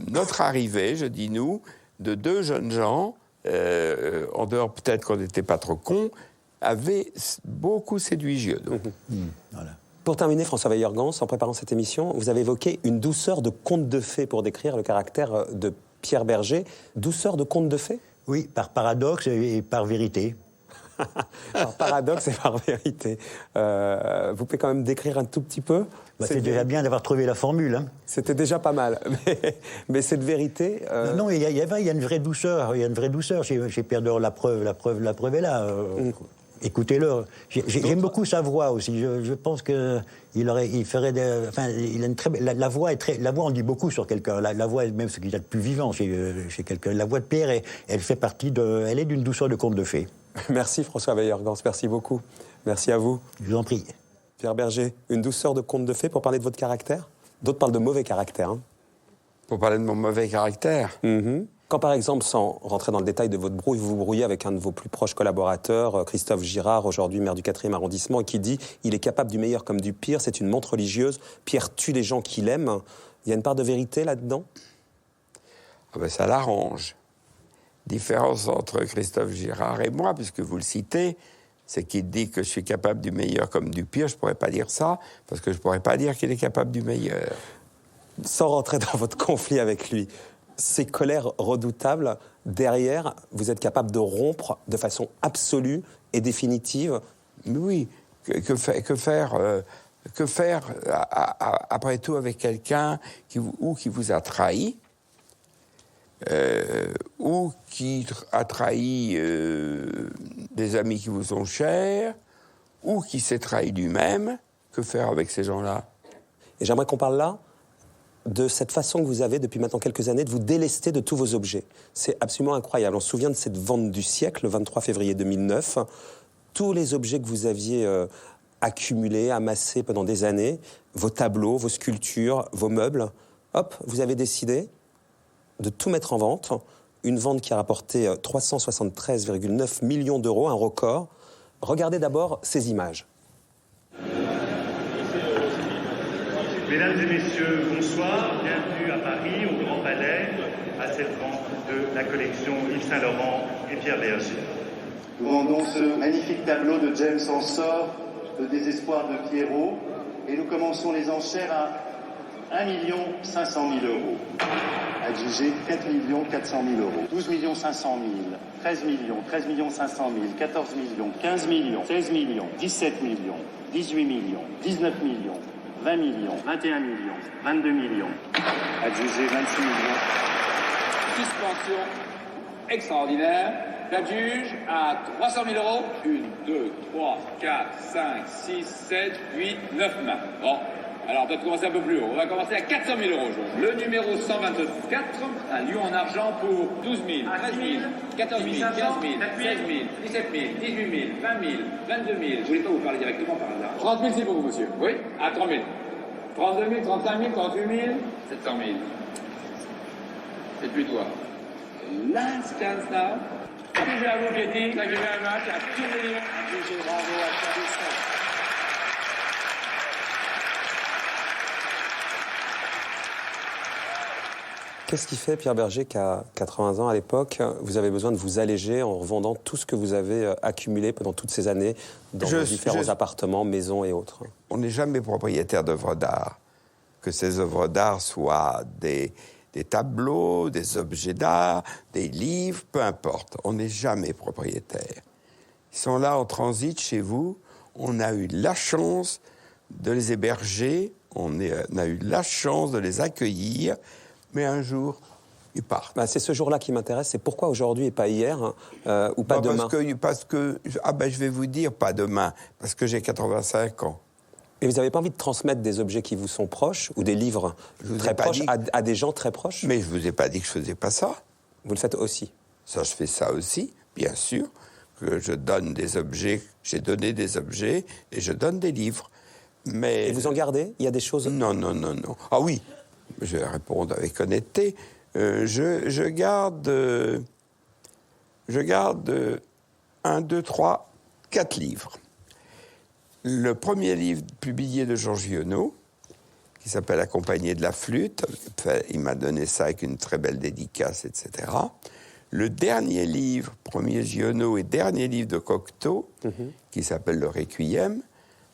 notre arrivée, je dis nous, de 2 jeunes gens, en dehors peut-être qu'on n'était pas trop cons, avait beaucoup séduit Giono. Voilà. Pour terminer, François Weiergans, en préparant cette émission, vous avez évoqué une douceur de conte de fées pour décrire le caractère de Pierre Berger. Douceur de conte de fées? Oui, par paradoxe et par vérité. Par paradoxe et par vérité. Vous pouvez quand même décrire un tout petit peu? C'est déjà bien d'avoir trouvé la formule. Hein. C'était déjà pas mal. Mais cette vérité... Non, il y a une vraie douceur. Il y a une vraie douceur chez Pierre Dore. La preuve est là. Écoutez-le. J'aime beaucoup sa voix aussi. Je pense qu'il ferait la voix en dit beaucoup sur quelqu'un. La voix est même ce qu'il y a de plus vivant chez quelqu'un. La voix de Pierre, elle est d'une douceur de conte de fées. Merci François Weiergans, merci beaucoup. Merci à vous. Je vous en prie. Pierre Berger, une douceur de conte de fées pour parler de votre caractère? D'autres parlent de mauvais caractère. Hein. Pour parler de mon mauvais caractère? Quand, par exemple, sans rentrer dans le détail de votre brouille, vous vous brouillez avec un de vos plus proches collaborateurs, Christophe Girard, aujourd'hui maire du 4e arrondissement, qui dit « Il est capable du meilleur comme du pire, c'est une montre religieuse. Pierre tue les gens qu'il aime. » Il y a une part de vérité là-dedans? Ça l'arrange. Différence entre Christophe Girard et moi, puisque vous le citez, c'est qu'il dit que je suis capable du meilleur comme du pire. Je ne pourrais pas dire ça, parce que je ne pourrais pas dire qu'il est capable du meilleur. Sans rentrer dans votre conflit avec lui, ces colères redoutables, derrière, vous êtes capable de rompre de façon absolue et définitive? Mais oui, que faire après tout avec quelqu'un qui vous a trahi, ou qui a trahi des amis qui vous sont chers, ou qui s'est trahi lui-même? Que faire avec ces gens-là? Et j'aimerais qu'on parle là de cette façon que vous avez, depuis maintenant quelques années, de vous délester de tous vos objets. C'est absolument incroyable. On se souvient de cette vente du siècle, le 23 février 2009. Tous les objets que vous aviez accumulés, amassés pendant des années, vos tableaux, vos sculptures, vos meubles, hop, vous avez décidé de tout mettre en vente. Une vente qui a rapporté 373,9 millions d'euros, un record. Regardez d'abord ces images. Mesdames et messieurs, bonsoir. Bienvenue à Paris, au Grand Palais, à cette vente de la collection Yves Saint Laurent et Pierre Berger. Nous vendons ce magnifique tableau de James Ensor, Le désespoir de Pierrot, et nous commençons les enchères à 1 500 000 euros. Adjugé 4 400 000 euros. 12 500 000, 13 millions, 13 500 000, 14 millions, 15 millions, 16 millions, 17 millions, 18 millions, 19 millions, 20 millions, 21 millions, 22 millions. Adjugé 26 millions. Suspension extraordinaire. J'adjuge à 300 000 euros. 1, 2, 3, 4, 5, 6, 7, 8, 9 mains. Bon, Alors, peut-être commencer un peu plus haut. On va commencer à 400 000 euros, Georges. Le numéro 124, à Lyon en argent pour 12 000, 13 000, 14 000, 15 000, 16 000, 17 000, 18 000, 20 000, 22 000. Je voulais pas vous parler directement par hasard. 30 000, c'est pour vous, monsieur. Oui? À 30 000. 32 000, 35 000, 38 000, 700 000. Et puis toi. Last chance now. J'ai à vous, Katie. Thank you very much. À tous les liens. Bravo à Charles. Qu'est-ce qui fait, Pierre Berger, qu'à 80 ans à l'époque, vous avez besoin de vous alléger en revendant tout ce que vous avez accumulé pendant toutes ces années dans vos différents appartements, maisons et autres? On n'est jamais propriétaire d'œuvres d'art. Que ces œuvres d'art soient des tableaux, des objets d'art, des livres, peu importe. On n'est jamais propriétaire. Ils sont là en transit chez vous. On a eu la chance de les héberger. On a eu la chance de les accueillir. Mais un jour, ils partent. C'est ce jour-là qui m'intéresse. C'est pourquoi aujourd'hui et pas hier ou pas demain? Je vais vous dire pas demain, parce que j'ai 85 ans. Et vous n'avez pas envie de transmettre des objets qui vous sont proches ou des livres très proches à des gens très proches? Mais je ne vous ai pas dit que je ne faisais pas ça. Vous le faites aussi? Ça, je fais ça aussi, bien sûr. Que je donne des objets, j'ai donné des objets et je donne des livres. Mais... Et vous en gardez? Il y a des choses... Non. Ah oui, je vais répondre avec honnêteté. Je garde 1, 2, 3, 4 livres. Le premier livre publié de Georges Giono, qui s'appelle Accompagné de la flûte, il m'a donné ça avec une très belle dédicace, etc. Le dernier livre, premier Giono et dernier livre de Cocteau, qui s'appelle Le Requiem,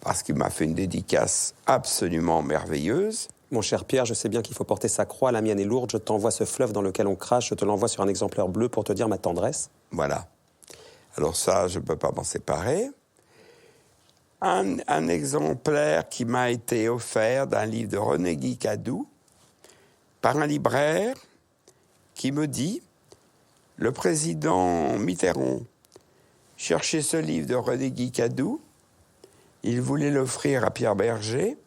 parce qu'il m'a fait une dédicace absolument merveilleuse. Mon cher Pierre, je sais bien qu'il faut porter sa croix, la mienne est lourde, je t'envoie ce fleuve dans lequel on crache, je te l'envoie sur un exemplaire bleu pour te dire ma tendresse. Voilà. Alors ça, je ne peux pas m'en séparer. Un exemplaire qui m'a été offert d'un livre de René Guicadou par un libraire qui me dit « Le président Mitterrand cherchait ce livre de René Guicadou, il voulait l'offrir à Pierre Berger.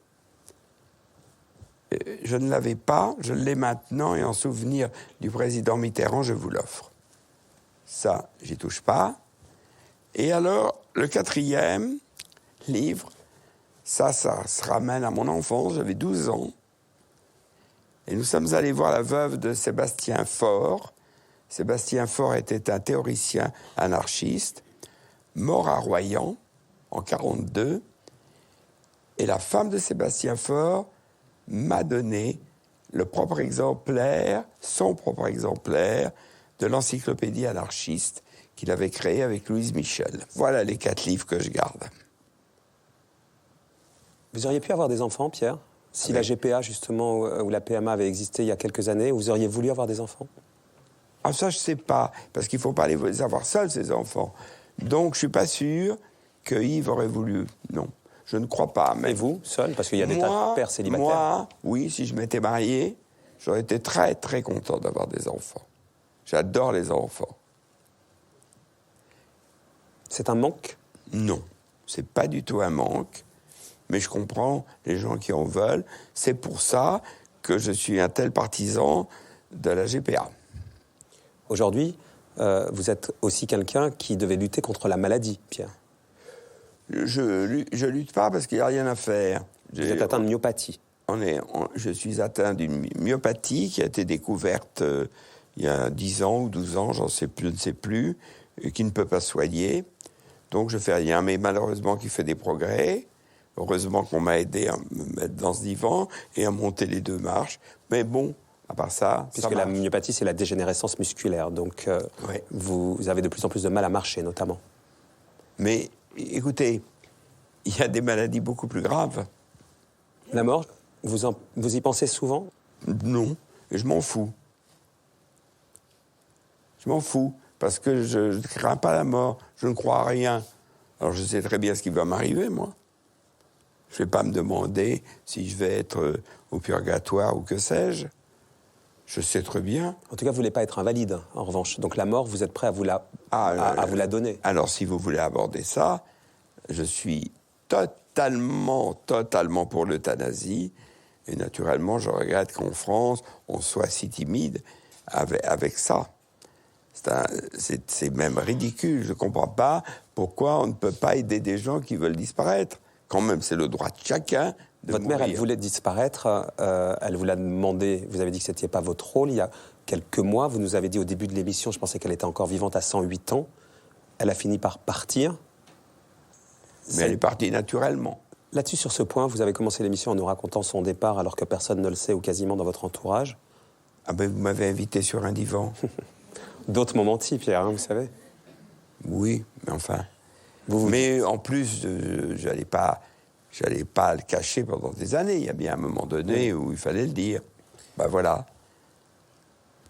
Je ne l'avais pas, je l'ai maintenant et en souvenir du président Mitterrand, je vous l'offre. » Ça, j'y touche pas. Et alors, le 4e livre, ça se ramène à mon enfance, j'avais 12 ans. Et nous sommes allés voir la veuve de Sébastien Faure. Sébastien Faure était un théoricien anarchiste, mort à Royan en 1942. Et la femme de Sébastien Faure m'a donné son propre exemplaire de l'encyclopédie anarchiste qu'il avait créée avec Louise Michel. Voilà les 4 livres que je garde. Vous auriez pu avoir des enfants, Pierre? Si la GPA, justement, ou la PMA avait existé il y a quelques années, vous auriez voulu avoir des enfants? Ah, ça, je ne sais pas, parce qu'il ne faut pas les avoir seuls, ces enfants. Donc, je ne suis pas sûr que Yves aurait voulu. Non, je ne crois pas. Mais vous, seul? Parce qu'il y a des tas de pères célibataires. Moi, oui, si je m'étais marié, j'aurais été très, très content d'avoir des enfants. J'adore les enfants. C'est un manque? Non, c'est pas du tout un manque. Mais je comprends les gens qui en veulent. C'est pour ça que je suis un tel partisan de la GPA. Aujourd'hui, vous êtes aussi quelqu'un qui devait lutter contre la maladie, Pierre. Je lutte pas parce qu'il n'y a rien à faire. Vous êtes atteint de myopathie. Je suis atteint d'une myopathie qui a été découverte il y a 10 ans ou 12 ans, je ne sais plus, et qui ne peut pas soigner. Donc je fais rien, mais malheureusement qui fait des progrès. Heureusement qu'on m'a aidé à me mettre dans ce divan et à monter les 2 marches. Mais bon, à part ça... Puisque la myopathie, c'est la dégénérescence musculaire. Donc, vous avez de plus en plus de mal à marcher, notamment. Mais, écoutez, il y a des maladies beaucoup plus graves. La mort, vous y pensez souvent? Non, et je m'en fous. Je m'en fous, parce que je ne crains pas la mort, je ne crois à rien. Alors je sais très bien ce qui va m'arriver, moi. Je ne vais pas me demander si je vais être au purgatoire ou que sais-je. Je sais très bien. En tout cas, vous ne voulez pas être invalide, en revanche. Donc la mort, vous êtes prêt à vous la donner. Alors, si vous voulez aborder ça, je suis totalement totalement pour l'euthanasie. Et naturellement, je regrette qu'en France, on soit si timide avec ça. C'est même ridicule. Je ne comprends pas pourquoi on ne peut pas aider des gens qui veulent disparaître. Quand même, c'est le droit de chacun de Votre mourir. mère, elle voulait disparaître. Elle vous l'a demandé. Vous avez dit que ce n'était pas votre rôle. Il y a quelques mois, vous nous avez dit au début de l'émission, je pensais qu'elle était encore vivante à 108 ans. Elle a fini par partir. Mais elle est partie naturellement. Là-dessus, sur ce point, vous avez commencé l'émission en nous racontant son départ alors que personne ne le sait ou quasiment dans votre entourage. Ah ben, vous m'avez invité sur un divan. D'autres m'ont menti, Pierre, hein, vous savez. Oui, mais enfin... Mais en plus, j'allais pas le cacher pendant des années. Il y a bien un moment donné où il fallait le dire. Ben voilà,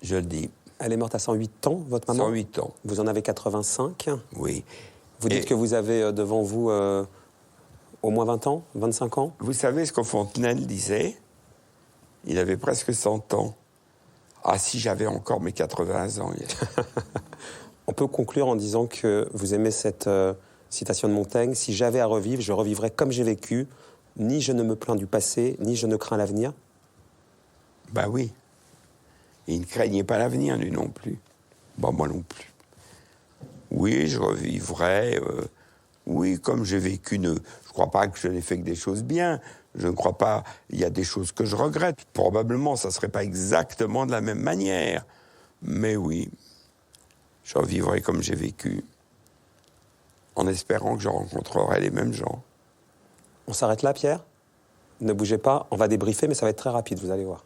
je le dis. Elle est morte à 108 ans, votre maman ? 108 ans. Vous en avez 85 ? Oui. Vous dites que vous avez devant vous au moins 20 ans, 25 ans ? Vous savez ce que Fontenelle disait ? Il avait presque 100 ans. Ah, si j'avais encore mes 80 ans. On peut conclure en disant que vous aimez cette citation de Montaigne. Si j'avais à revivre, je revivrais comme j'ai vécu. Ni je ne me plains du passé, ni je ne crains l'avenir. Ben oui. Et il ne craignait pas l'avenir, lui non plus. Bon, moi non plus. Oui, je revivrais. Oui, comme j'ai vécu. Je ne crois pas que je n'ai fait que des choses bien. Je ne crois pas. Il y a des choses que je regrette. Probablement, ça ne serait pas exactement de la même manière. Mais oui, je revivrai comme j'ai vécu. En espérant que je rencontrerai les mêmes gens. On s'arrête là, Pierre ? Ne bougez pas, on va débriefer, mais ça va être très rapide, vous allez voir.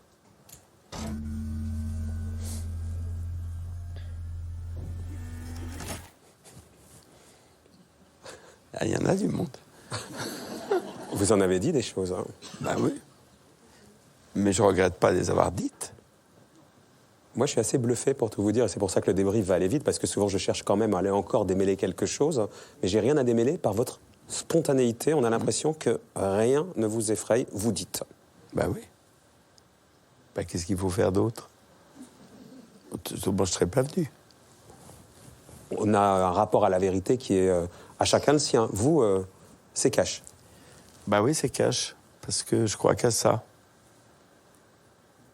Il y en a du monde. Vous en avez dit des choses, hein ? Ben oui. Mais je ne regrette pas de les avoir dites. Moi, je suis assez bluffé pour tout vous dire, et c'est pour ça que le débrief va aller vite, parce que souvent, je cherche quand même à aller encore démêler quelque chose, mais j'ai rien à démêler par votre spontanéité. On a l'impression que rien ne vous effraie, vous dites. Ben oui. Ben, qu'est-ce qu'il faut faire d'autre ? Moi, je ne serais pas venu. On a un rapport à la vérité qui est à chacun le sien. Vous, c'est cash. Ben oui, c'est cash, parce que je crois qu'à ça.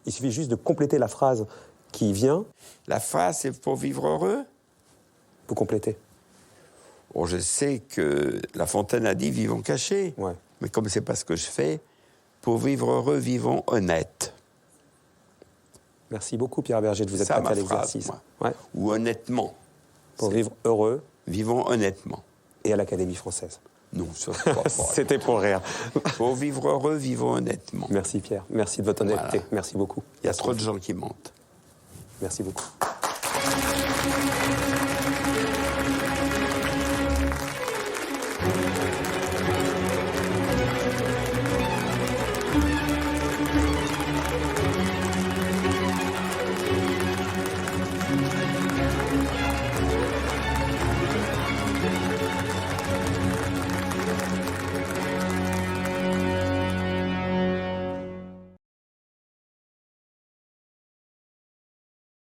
Il suffit juste de compléter la phrase qui vient. La phrase, c'est pour vivre heureux ? Vous complétez. Bon, je sais que La Fontaine a dit « vivons cachés ouais. ». Mais comme c'est pas ce que je fais, pour vivre heureux, vivons honnêtes. Merci beaucoup, Pierre Berger, de vous être prêté à l'exercice. Ouais. Ou honnêtement. Pour vivre heureux. Vivons honnêtement. Et à l'Académie française. Non, ça ne pas. C'était pour rire. Pour vivre heureux, vivons honnêtement. Merci, Pierre. Merci de votre honnêteté. Voilà. Merci beaucoup. Il y a trop de gens qui mentent. Merci beaucoup.